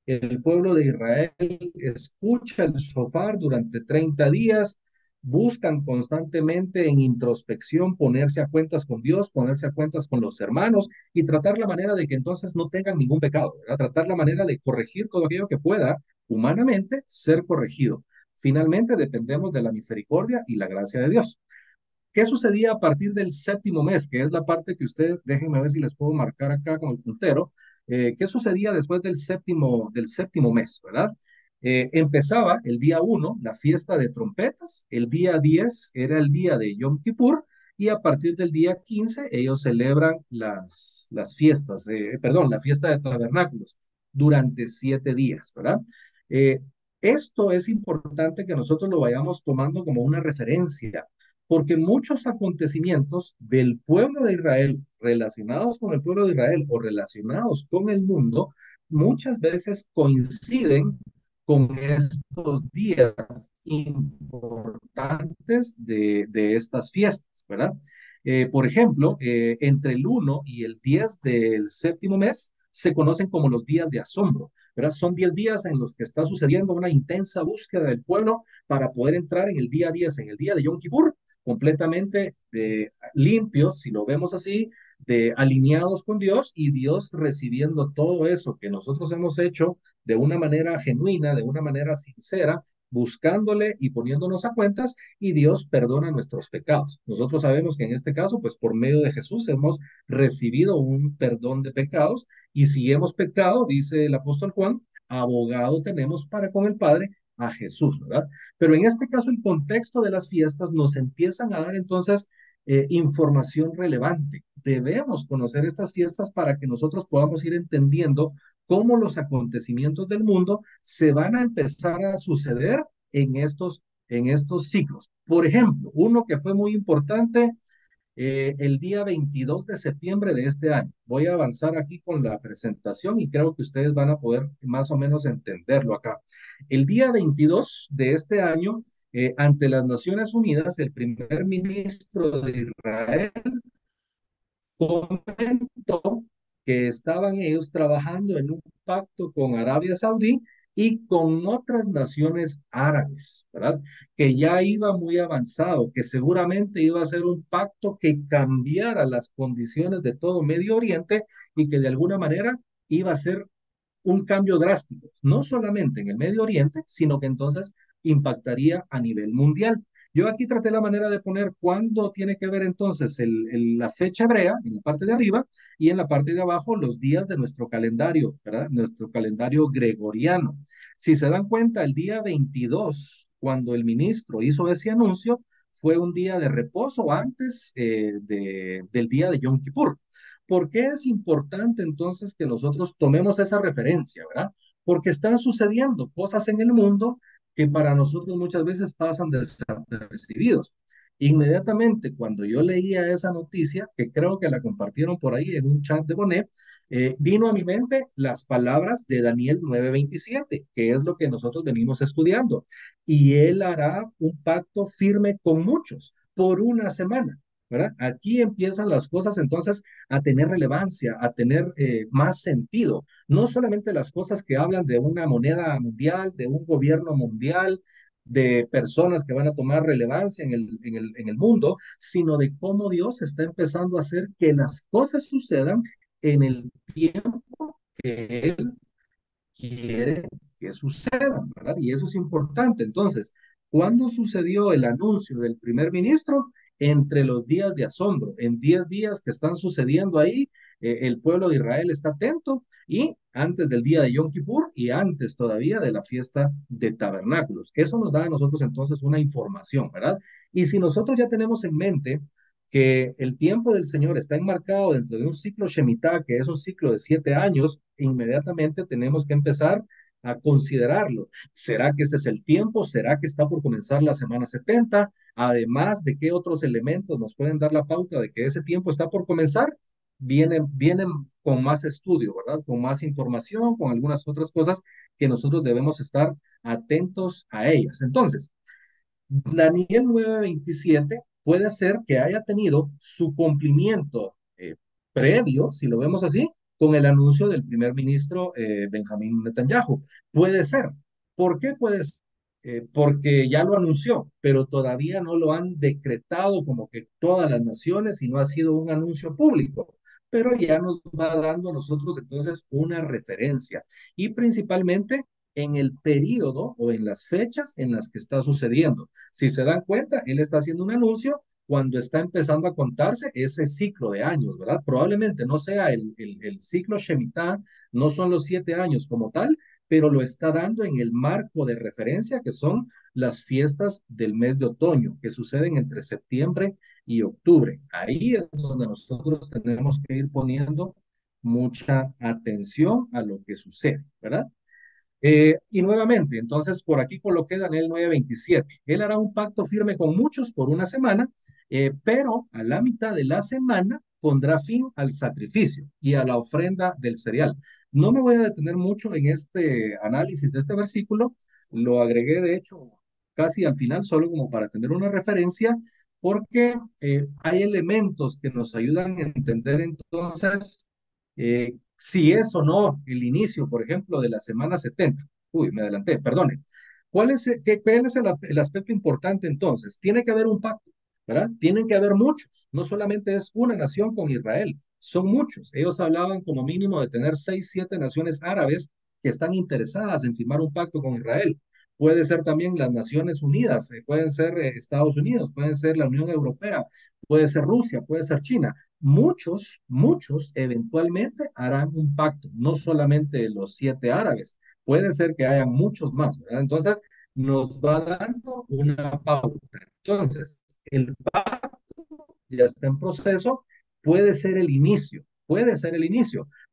El pueblo de Israel escucha el shofar durante 30 días, buscan constantemente en introspección ponerse a cuentas con Dios, ponerse a cuentas con los hermanos y tratar la manera de que entonces no tengan ningún pecado, ¿verdad? Tratar la manera de corregir todo aquello que pueda humanamente ser corregido. Finalmente dependemos de la misericordia y la gracia de Dios. ¿Qué sucedía a partir del séptimo mes? Que es la parte que ustedes, déjenme ver si les puedo marcar acá con el puntero. ¿Qué sucedía después del séptimo mes, verdad? Empezaba el día 1, la fiesta de trompetas, el día 10 era el día de Yom Kippur, y a partir del día 15 ellos celebran las fiestas, perdón, la fiesta de tabernáculos durante 7 días, ¿verdad? Eh, Esto es importante que nosotros lo vayamos tomando como una referencia porque muchos acontecimientos del pueblo de Israel relacionados con el pueblo de Israel o relacionados con el mundo, muchas veces coinciden con estos días importantes de estas fiestas, ¿verdad? Por ejemplo, entre el 1 y el 10 del séptimo mes se conocen como los días de asombro, ¿verdad? Son 10 días en los que está sucediendo una intensa búsqueda del pueblo para poder entrar en el día 10, en el día de Yom Kippur, completamente limpios, si lo vemos así, de alineados con Dios y Dios recibiendo todo eso que nosotros hemos hecho de una manera genuina, de una manera sincera, buscándole y poniéndonos a cuentas y Dios perdona nuestros pecados. Nosotros sabemos que en este caso, pues por medio de Jesús hemos recibido un perdón de pecados y si hemos pecado, dice el apóstol Juan, abogado tenemos para con el Padre a Jesús, ¿verdad? Pero en este caso, el contexto de las fiestas nos empiezan a dar entonces información relevante. Debemos conocer estas fiestas para que nosotros podamos ir entendiendo cómo los acontecimientos del mundo se van a empezar a suceder en estos ciclos. Por ejemplo, uno que fue muy importante el día 22 de septiembre de este año. Voy a avanzar aquí con la presentación y creo que ustedes van a poder más o menos entenderlo acá. El día 22 de este año, ante las Naciones Unidas, el primer ministro de Israel comentó que estaban ellos trabajando en un pacto con Arabia Saudí y con otras naciones árabes, ¿verdad? Que ya iba muy avanzado, que seguramente iba a ser un pacto que cambiara las condiciones de todo Medio Oriente y que de alguna manera iba a ser un cambio drástico, no solamente en el Medio Oriente, sino que entonces impactaría a nivel mundial. Yo aquí traté la manera de poner cuándo tiene que ver entonces la fecha hebrea en la parte de arriba y en la parte de abajo los días de nuestro calendario, ¿verdad? Nuestro calendario gregoriano. Si se dan cuenta, el día 22, cuando el ministro hizo ese anuncio, fue un día de reposo antes del día de Yom Kippur. ¿Por qué es importante entonces que nosotros tomemos esa referencia, verdad? Porque están sucediendo cosas en el mundo que para nosotros muchas veces pasan desapercibidos. Inmediatamente cuando yo leía esa noticia, que creo que la compartieron por ahí en un chat de Bonet, vino a mi mente las palabras de Daniel 9:27, que es lo que nosotros venimos estudiando. Y él hará un pacto firme con muchos por una semana. ¿Verdad? Aquí empiezan las cosas entonces a tener relevancia, a tener más sentido. No solamente las cosas que hablan de una moneda mundial, de un gobierno mundial, de personas que van a tomar relevancia en el mundo, sino de cómo Dios está empezando a hacer que las cosas sucedan en el tiempo que Él quiere que sucedan, ¿verdad? Y eso es importante. Entonces, ¿cuándo sucedió el anuncio del primer ministro? entre los días de asombro. En 10 días que están sucediendo ahí, el pueblo de Israel está atento y antes del día de Yom Kippur y antes todavía de la fiesta de tabernáculos. Eso nos da a nosotros entonces una información, ¿verdad? Y si nosotros ya tenemos en mente que el tiempo del Señor está enmarcado dentro de un ciclo Shemitah, que es un ciclo de 7 años, inmediatamente tenemos que empezar a considerarlo. ¿Será que ese es el tiempo? ¿Será que está por comenzar la semana 70? Además de qué otros elementos nos pueden dar la pauta de que ese tiempo está por comenzar, vienen con más estudio, ¿verdad? Con más información, con algunas otras cosas que nosotros debemos estar atentos a ellas. Entonces, Daniel 9:27 puede ser que haya tenido su cumplimiento previo, si lo vemos así, con el anuncio del primer ministro Benjamín Netanyahu. Puede ser. ¿Por qué puede ser? Porque ya lo anunció, pero todavía no lo han decretado como que todas las naciones y no ha sido un anuncio público. Pero ya nos va dando a nosotros entonces una referencia y principalmente en el periodo o en las fechas en las que está sucediendo. Si se dan cuenta, él está haciendo un anuncio cuando está empezando a contarse ese ciclo de años, ¿verdad? Probablemente no sea el ciclo Shemitah, no son los 7 años como tal, pero lo está dando en el marco de referencia que son las fiestas del mes de otoño, que suceden entre septiembre y octubre. Ahí es donde nosotros tenemos que ir poniendo mucha atención a lo que sucede, ¿verdad? Y nuevamente, entonces por aquí coloqué Daniel 9:27. Él hará un pacto firme con muchos por una semana, pero a la mitad de la semana pondrá fin al sacrificio y a la ofrenda del cereal. No me voy a detener mucho en este análisis de este versículo, lo agregué de hecho casi al final, solo como para tener una referencia, porque hay elementos que nos ayudan a entender entonces si es o no el inicio, por ejemplo, de la semana 70. Uy, me adelanté, perdone. ¿Cuál es el aspecto importante entonces? Tiene que haber un pacto, ¿verdad? Tienen que haber muchos. No solamente es una nación con Israel, son muchos. Ellos hablaban como mínimo de tener 6, 7 naciones árabes que están interesadas en firmar un pacto con Israel. Puede ser también las Naciones Unidas, pueden ser Estados Unidos, pueden ser la Unión Europea, puede ser Rusia, puede ser China. Muchos eventualmente harán un pacto, no solamente los 7 árabes, puede ser que hayan muchos más, ¿verdad? Entonces, nos va dando una pauta. Entonces, el pacto ya está en proceso, puede ser el inicio,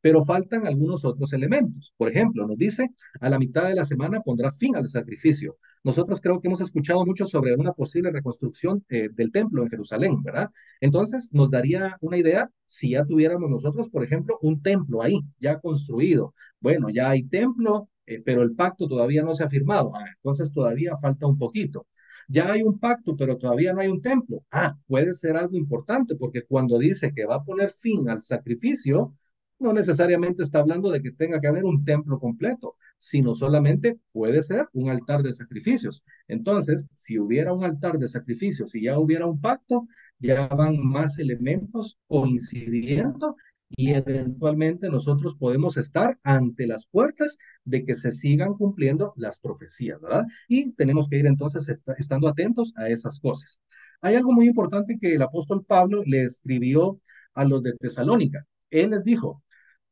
pero faltan algunos otros elementos. Por ejemplo, nos dice, a la mitad de la semana pondrá fin al sacrificio. Nosotros creo que hemos escuchado mucho sobre una posible reconstrucción del templo en Jerusalén, ¿verdad? Entonces, nos daría una idea si ya tuviéramos nosotros, por ejemplo, un templo ahí, ya construido. Bueno, ya hay templo, pero el pacto todavía no se ha firmado. Entonces, todavía falta un poquito. Ya hay un pacto, pero todavía no hay un templo. Puede ser algo importante, porque cuando dice que va a poner fin al sacrificio, no necesariamente está hablando de que tenga que haber un templo completo, sino solamente puede ser un altar de sacrificios. Entonces, si hubiera un altar de sacrificios y ya hubiera un pacto, ya van más elementos coincidiendo y eventualmente nosotros podemos estar ante las puertas de que se sigan cumpliendo las profecías, ¿verdad? Y tenemos que ir entonces estando atentos a esas cosas. Hay algo muy importante que el apóstol Pablo le escribió a los de Tesalónica. Él les dijo,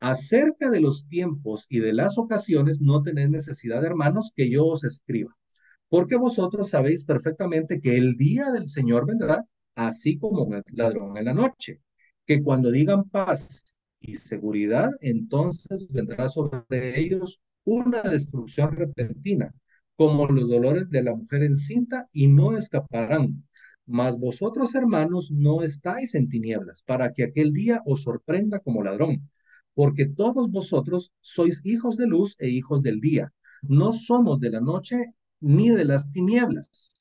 acerca de los tiempos y de las ocasiones, no tenéis necesidad, hermanos, que yo os escriba, porque vosotros sabéis perfectamente que el día del Señor vendrá así como un ladrón en la noche, que cuando digan paz y seguridad, entonces vendrá sobre ellos una destrucción repentina, como los dolores de la mujer encinta, y no escaparán. Mas vosotros, hermanos, no estáis en tinieblas, para que aquel día os sorprenda como ladrón, porque todos vosotros sois hijos de luz e hijos del día. No somos de la noche ni de las tinieblas.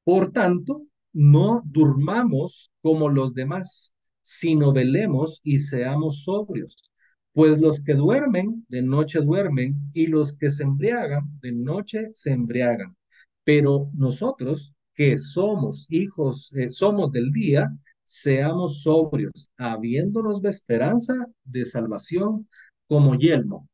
Por tanto, no durmamos como los demás, sino velemos y seamos sobrios. Pues los que duermen, de noche duermen, y los que se embriagan, de noche se embriagan. Pero nosotros, que somos hijos, somos del día, seamos sobrios, habiéndonos de esperanza de salvación como yelmo.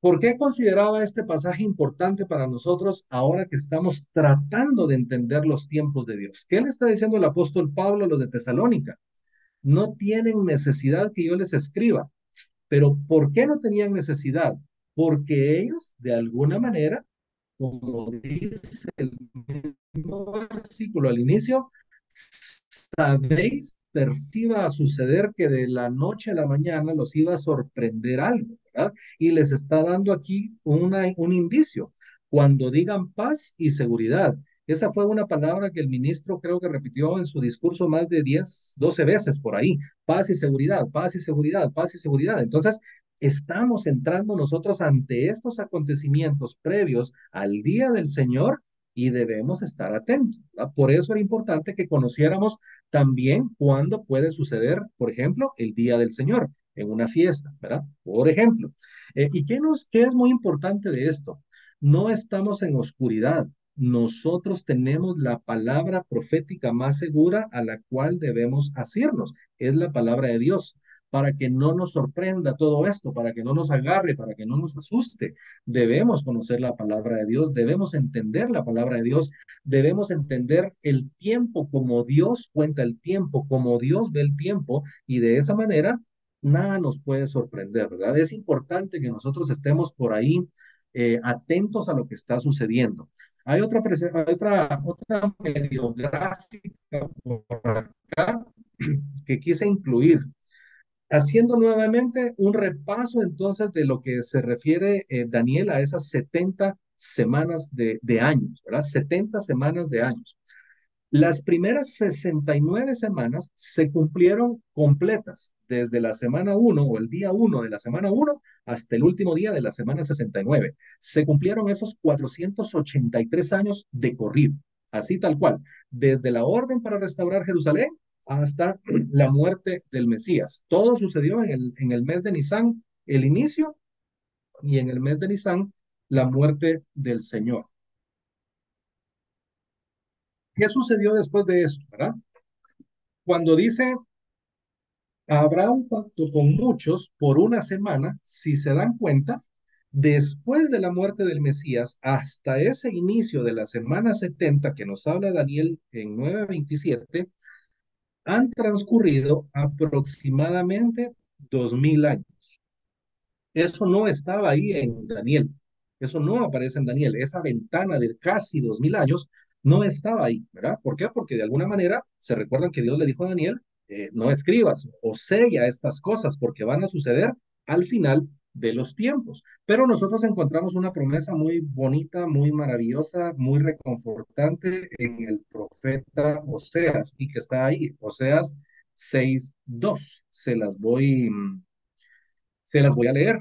¿Por qué consideraba este pasaje importante para nosotros ahora que estamos tratando de entender los tiempos de Dios? ¿Qué le está diciendo el apóstol Pablo a los de Tesalónica? No tienen necesidad que yo les escriba, pero ¿por qué no tenían necesidad? Porque ellos, de alguna manera, como dice el mismo versículo al inicio, sabéis, iba a suceder que de la noche a la mañana los iba a sorprender algo, ¿verdad? Y les está dando aquí un indicio. Cuando digan paz y seguridad. Esa fue una palabra que el ministro creo que repitió en su discurso más de 10, 12 veces por ahí. Paz y seguridad, paz y seguridad, paz y seguridad. Entonces, estamos entrando nosotros ante estos acontecimientos previos al día del Señor y debemos estar atentos, ¿verdad? Por eso era importante que conociéramos también cuándo puede suceder, por ejemplo, el día del Señor en una fiesta, ¿verdad? Por ejemplo. ¿Y qué es muy importante de esto? No estamos en oscuridad. Nosotros tenemos la palabra profética más segura a la cual debemos asirnos. Es la palabra de Dios para que no nos sorprenda todo esto, para que no nos agarre, para que no nos asuste. Debemos conocer la palabra de Dios, debemos entender la palabra de Dios, debemos entender el tiempo como Dios cuenta el tiempo, como Dios ve el tiempo, y de esa manera nada nos puede sorprender, ¿verdad? Es importante que nosotros estemos por ahí atentos a lo que está sucediendo. Hay otra medio gráfica por acá que quise incluir haciendo nuevamente un repaso entonces de lo que se refiere Daniel a esas 70 semanas de años, ¿verdad? 70 semanas de años. Las primeras 69 semanas se cumplieron completas, desde la semana uno o el día uno de la semana uno hasta el último día de la semana 69. Se cumplieron esos 483 años de corrido, así tal cual, desde la orden para restaurar Jerusalén hasta la muerte del Mesías. Todo sucedió en el mes de Nisan, el inicio, y en el mes de Nisan, la muerte del Señor. ¿Qué sucedió después de eso, verdad? Cuando dice habrá un pacto con muchos por una semana, si se dan cuenta, después de la muerte del Mesías, hasta ese inicio de la semana 70 que nos habla Daniel en 9:27, han transcurrido aproximadamente 2000 años. Eso no estaba ahí en Daniel. Eso no aparece en Daniel. Esa ventana de casi 2000 años no estaba ahí, ¿verdad? ¿Por qué? Porque de alguna manera se recuerdan que Dios le dijo a Daniel, no escribas o sella estas cosas porque van a suceder al final de los tiempos. Pero nosotros encontramos una promesa muy bonita, muy maravillosa, muy reconfortante en el profeta Oseas y que está ahí, Oseas 6:2. Se las voy a leer.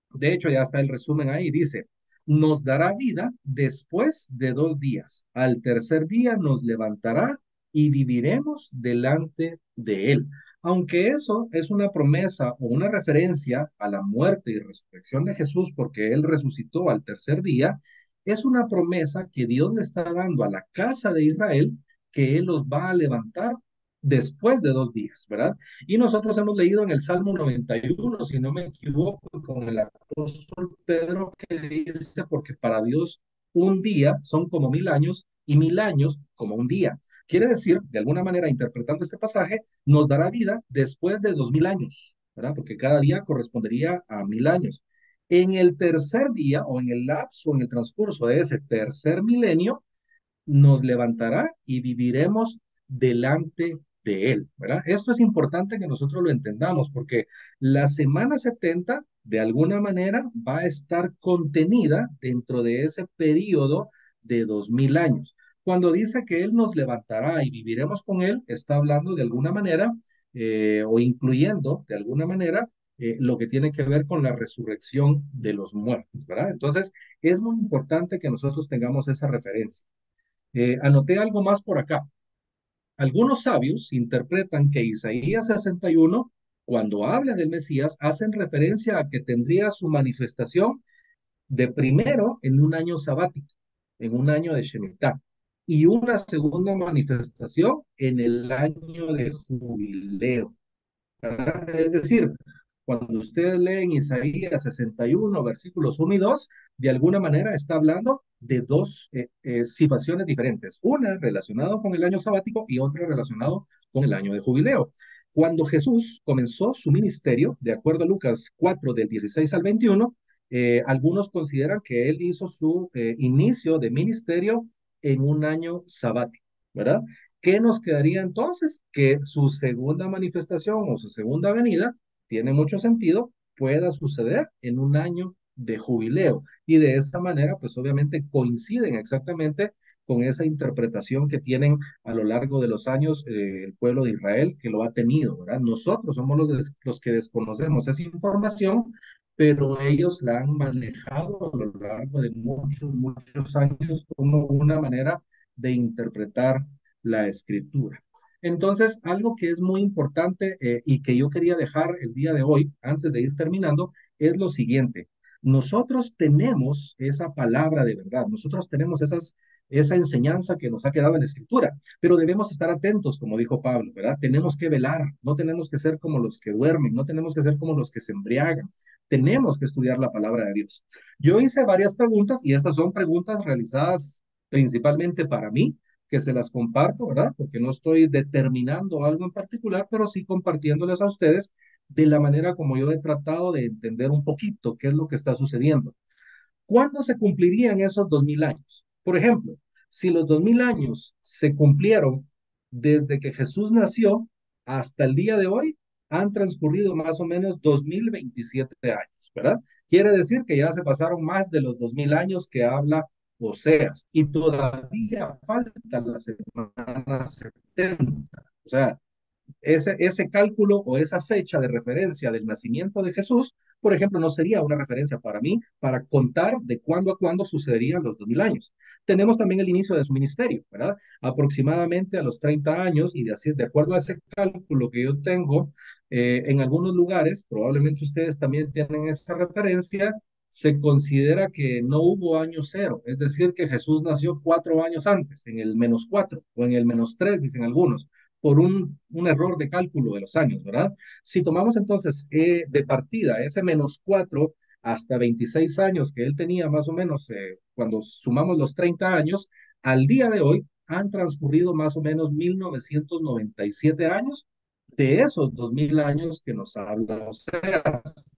De hecho, ya está el resumen ahí. Dice, nos dará vida después de 2 días. Al tercer día nos levantará y viviremos delante de él. Aunque eso es una promesa o una referencia a la muerte y resurrección de Jesús, porque él resucitó al tercer día, es una promesa que Dios le está dando a la casa de Israel, que él los va a levantar después de 2 días, ¿verdad? Y nosotros hemos leído en el Salmo 91, si no me equivoco, con el apóstol Pedro, que dice, porque para Dios un día son como 1000 años y 1000 años como un día. Quiere decir, de alguna manera, interpretando este pasaje, nos dará vida después de 2000 años, ¿verdad? Porque cada día correspondería a 1000 años. En el tercer día o en el lapso, en el transcurso de ese tercer milenio, nos levantará y viviremos delante de él, ¿verdad? Esto es importante que nosotros lo entendamos porque la semana 70 de alguna manera va a estar contenida dentro de ese periodo de 2000 años. Cuando dice que él nos levantará y viviremos con él, está hablando de alguna manera o incluyendo de alguna manera lo que tiene que ver con la resurrección de los muertos, ¿verdad? Entonces, es muy importante que nosotros tengamos esa referencia. Anoté algo más por acá. Algunos sabios interpretan que Isaías 61, cuando habla del Mesías, hacen referencia a que tendría su manifestación de primero en un año sabático, en un año de Shemitah, y una segunda manifestación en el año de jubileo, ¿verdad? Es decir, Cuando ustedes leen Isaías 61, versículos 1 y 2, de alguna manera está hablando de dos situaciones diferentes. Una relacionada con el año sabático y otra relacionada con el año de jubileo. Cuando Jesús comenzó su ministerio, de acuerdo a Lucas 4, del 16 al 21, algunos consideran que él hizo su inicio de ministerio en un año sabático, ¿verdad? ¿Qué nos quedaría entonces? Que su segunda manifestación o su segunda venida, tiene mucho sentido, pueda suceder en un año de jubileo. Y de esta manera, pues obviamente coinciden exactamente con esa interpretación que tienen a lo largo de los años el pueblo de Israel que lo ha tenido, ¿verdad? Nosotros somos los que desconocemos esa información, pero ellos la han manejado a lo largo de muchos años como una manera de interpretar la escritura. Entonces, algo que es muy importante y que yo quería dejar el día de hoy, antes de ir terminando, es lo siguiente. Nosotros tenemos esa palabra de verdad, nosotros tenemos esa enseñanza que nos ha quedado en la escritura, pero debemos estar atentos, como dijo Pablo, ¿verdad? Tenemos que velar, no tenemos que ser como los que duermen, no tenemos que ser como los que se embriagan, tenemos que estudiar la palabra de Dios. Yo hice varias preguntas y estas son preguntas realizadas principalmente para mí, que se las comparto, ¿verdad? Porque no estoy determinando algo en particular, pero sí compartiéndoles a ustedes de la manera como yo he tratado de entender un poquito qué es lo que está sucediendo. ¿Cuándo se cumplirían esos 2000 años? Por ejemplo, si los 2000 años se cumplieron desde que Jesús nació hasta el día de hoy, han transcurrido más o menos 2027 años, ¿verdad? Quiere decir que ya se pasaron más de los 2000 años que habla Oseas y todavía falta la semana 70. O sea, ese cálculo o esa fecha de referencia del nacimiento de Jesús, por ejemplo, no sería una referencia para mí para contar de cuándo a cuándo sucederían los 2000 años. Tenemos también el inicio de su ministerio, ¿verdad? Aproximadamente a los 30 años y de acuerdo a ese cálculo que yo tengo, en algunos lugares, probablemente ustedes también tienen esa referencia, se considera que no hubo año cero, es decir, que Jesús nació 4 años antes, en el -4 o en el -3, dicen algunos por un error de cálculo de los años, ¿verdad? Si tomamos entonces de partida ese -4 hasta 26 años que él tenía más o menos cuando sumamos los 30 años, al día de hoy han transcurrido más o menos 1997 años de esos 2000 años que nos habla Oseas.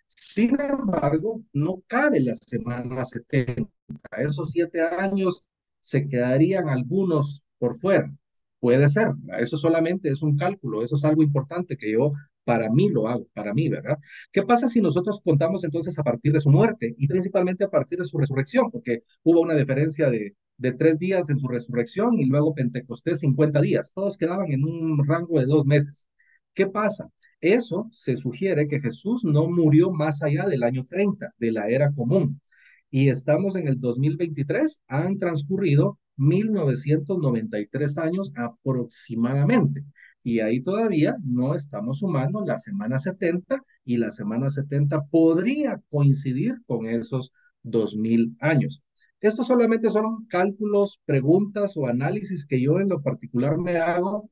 Sin embargo, no cabe la semana 70. Esos 7 años se quedarían algunos por fuera. Puede ser, eso solamente es un cálculo, eso es algo importante que yo para mí lo hago, para mí, ¿verdad? ¿Qué pasa si nosotros contamos entonces a partir de su muerte y principalmente a partir de su resurrección? Porque hubo una diferencia de 3 días en su resurrección y luego Pentecostés 50 días. Todos quedaban en un rango de 2 meses. ¿Qué pasa? Eso se sugiere que Jesús no murió más allá del año 30 de la era común. Y estamos en el 2023, han transcurrido 1993 años aproximadamente. Y ahí todavía no estamos sumando la semana 70 y la semana 70 podría coincidir con esos 2000 años. Estos solamente son cálculos, preguntas o análisis que yo en lo particular me hago.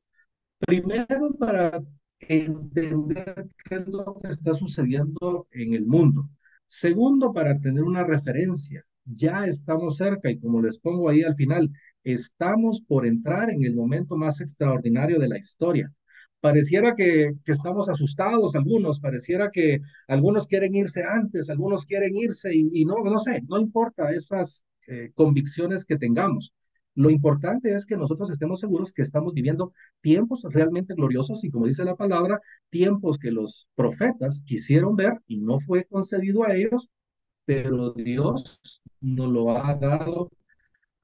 Primero, para entender qué es lo que está sucediendo en el mundo. Segundo, para tener una referencia. Ya estamos cerca y como les pongo ahí al final, estamos por entrar en el momento más extraordinario de la historia. Pareciera que estamos asustados algunos, pareciera que algunos quieren irse antes, algunos quieren irse y no, no sé, no importa esas convicciones que tengamos. Lo importante es que nosotros estemos seguros que estamos viviendo tiempos realmente gloriosos y como dice la palabra, tiempos que los profetas quisieron ver y no fue concedido a ellos, pero Dios nos lo ha dado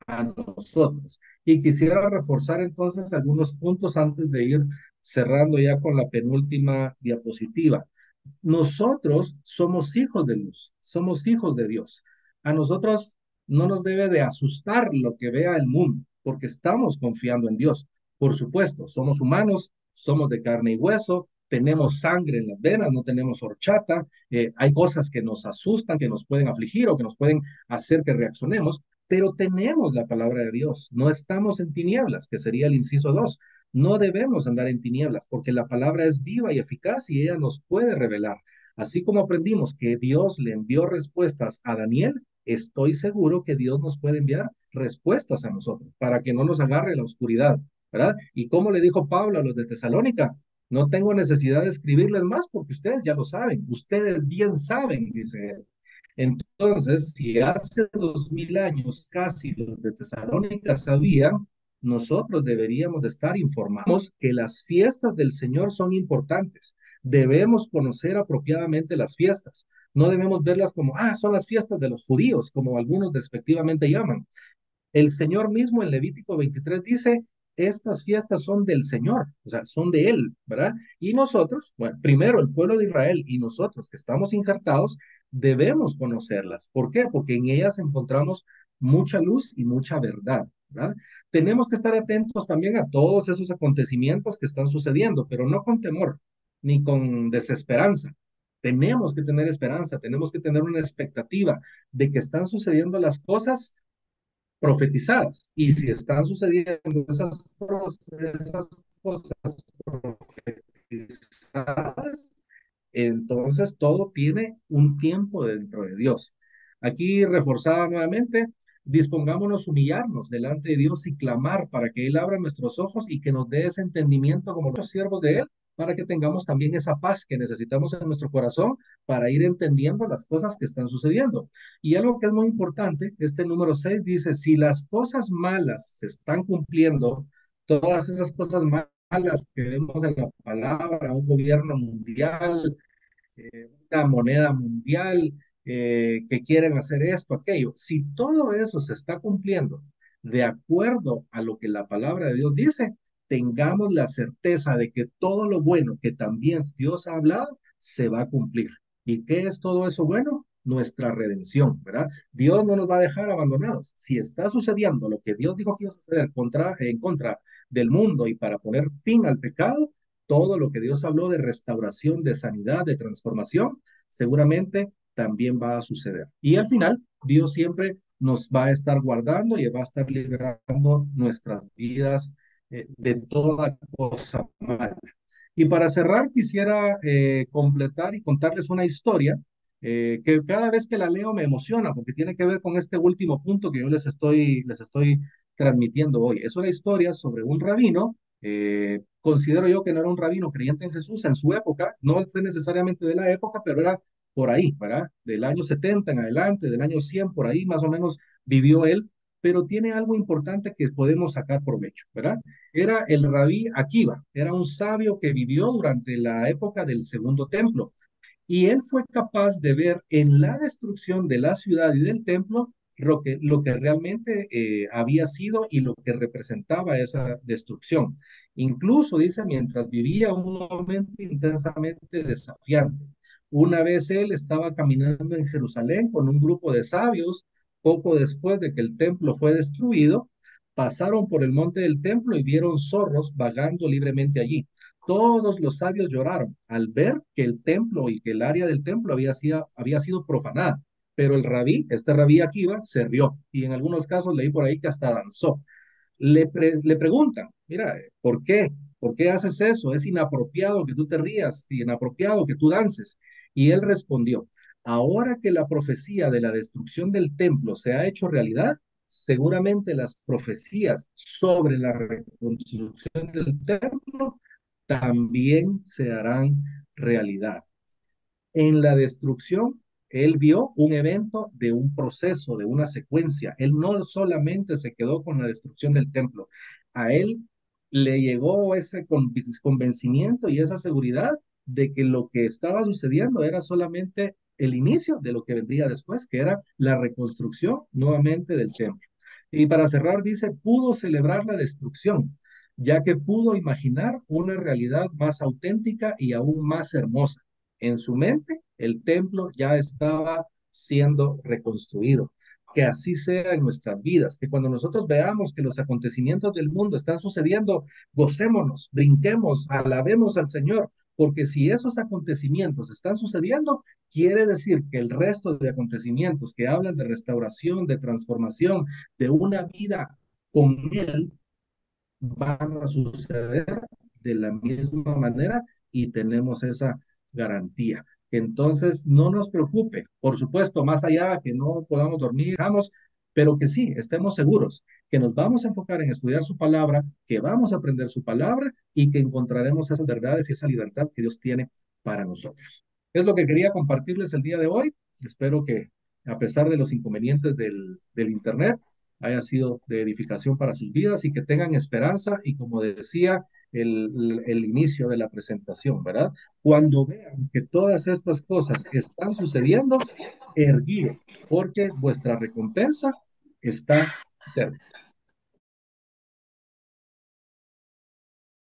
a nosotros. Y quisiera reforzar entonces algunos puntos antes de ir cerrando ya con la penúltima diapositiva. Nosotros somos hijos de luz, somos hijos de Dios. A nosotros no nos debe de asustar lo que vea el mundo, porque estamos confiando en Dios. Por supuesto, somos humanos, somos de carne y hueso, tenemos sangre en las venas, no tenemos horchata, hay cosas que nos asustan, que nos pueden afligir o que nos pueden hacer que reaccionemos, pero tenemos la palabra de Dios, no estamos en tinieblas, que sería el inciso 2. No debemos andar en tinieblas, porque la palabra es viva y eficaz y ella nos puede revelar. Así como aprendimos que Dios le envió respuestas a Daniel, estoy seguro que Dios nos puede enviar respuestas a nosotros para que no nos agarre la oscuridad, ¿verdad? Y como le dijo Pablo a los de Tesalónica, no tengo necesidad de escribirles más porque ustedes ya lo saben, ustedes bien saben, dice él. Entonces, si hace 2000 años casi los de Tesalónica sabían, nosotros deberíamos de estar informados que las fiestas del Señor son importantes. Debemos conocer apropiadamente las fiestas. No debemos verlas como, son las fiestas de los judíos, como algunos despectivamente llaman. El Señor mismo en Levítico 23 dice, estas fiestas son del Señor, o sea, son de Él, ¿verdad? Y nosotros, bueno, primero el pueblo de Israel y nosotros que estamos injertados, debemos conocerlas. ¿Por qué? Porque en ellas encontramos mucha luz y mucha verdad, ¿verdad? Tenemos que estar atentos también a todos esos acontecimientos que están sucediendo, pero no con temor ni con desesperanza. Tenemos que tener esperanza, tenemos que tener una expectativa de que están sucediendo las cosas profetizadas. Y si están sucediendo esas cosas profetizadas, entonces todo tiene un tiempo dentro de Dios. Aquí reforzada nuevamente, dispongámonos a humillarnos delante de Dios y clamar para que Él abra nuestros ojos y que nos dé ese entendimiento como los siervos de Él, para que tengamos también esa paz que necesitamos en nuestro corazón para ir entendiendo las cosas que están sucediendo. Y algo que es muy importante, este número 6 dice, si las cosas malas se están cumpliendo, todas esas cosas malas que vemos en la palabra, un gobierno mundial, una moneda mundial, que quieren hacer esto, aquello. Si todo eso se está cumpliendo de acuerdo a lo que la palabra de Dios dice, tengamos la certeza de que todo lo bueno que también Dios ha hablado se va a cumplir. ¿Y qué es todo eso bueno? Nuestra redención, ¿verdad? Dios no nos va a dejar abandonados. Si está sucediendo lo que Dios dijo que iba a suceder en contra del mundo y para poner fin al pecado, todo lo que Dios habló de restauración, de sanidad, de transformación, seguramente también va a suceder. Y al final, Dios siempre nos va a estar guardando y va a estar liberando nuestras vidas de toda cosa mala. Y para cerrar, quisiera completar y contarles una historia que cada vez que la leo me emociona porque tiene que ver con este último punto que yo les estoy transmitiendo hoy. Es una historia sobre un rabino. Considero yo que no era un rabino creyente en Jesús en su época, no fue necesariamente de la época, pero era por ahí, ¿verdad? Del año 70 en adelante, del año 100 por ahí más o menos vivió él, pero tiene algo importante que podemos sacar provecho, ¿verdad? Era el rabí Akiva, era un sabio que vivió durante la época del Segundo Templo y él fue capaz de ver en la destrucción de la ciudad y del templo lo que realmente había sido y lo que representaba esa destrucción. Incluso dice, mientras vivía un momento intensamente desafiante. Una vez él estaba caminando en Jerusalén con un grupo de sabios, poco después de que el templo fue destruido, pasaron por el monte del templo y vieron zorros vagando libremente allí. Todos los sabios lloraron al ver que el templo y que el área del templo había sido profanada. Pero el rabí, este rabí Akiva, se rió y en algunos casos leí por ahí que hasta danzó. Le preguntan, mira, ¿por qué? ¿Por qué haces eso? Es inapropiado que tú te rías, inapropiado que tú dances. Y él respondió, ahora que la profecía de la destrucción del templo se ha hecho realidad, seguramente las profecías sobre la reconstrucción del templo también se harán realidad. En la destrucción, él vio un evento de un proceso, de una secuencia. Él no solamente se quedó con la destrucción del templo, a él le llegó ese convencimiento y esa seguridad de que lo que estaba sucediendo era solamente el inicio de lo que vendría después, que era la reconstrucción nuevamente del templo. Y para cerrar, dice, pudo celebrar la destrucción, ya que pudo imaginar una realidad más auténtica y aún más hermosa. En su mente, el templo ya estaba siendo reconstruido. Que así sea en nuestras vidas, que cuando nosotros veamos que los acontecimientos del mundo están sucediendo, gocémonos, brinquemos, alabemos al Señor, porque si esos acontecimientos están sucediendo, quiere decir que el resto de acontecimientos que hablan de restauración, de transformación, de una vida con Él, van a suceder de la misma manera y tenemos esa garantía. Entonces, no nos preocupe, por supuesto, más allá que no podamos dormir, vamos, pero que sí, estemos seguros que nos vamos a enfocar en estudiar su palabra, que vamos a aprender su palabra y que encontraremos esas verdades y esa libertad que Dios tiene para nosotros. Es lo que quería compartirles el día de hoy. Espero que, a pesar de los inconvenientes del Internet, haya sido de edificación para sus vidas y que tengan esperanza y, como decía el inicio de la presentación, ¿verdad? Cuando vean que todas estas cosas están sucediendo, erguidos, porque vuestra recompensa está cerca.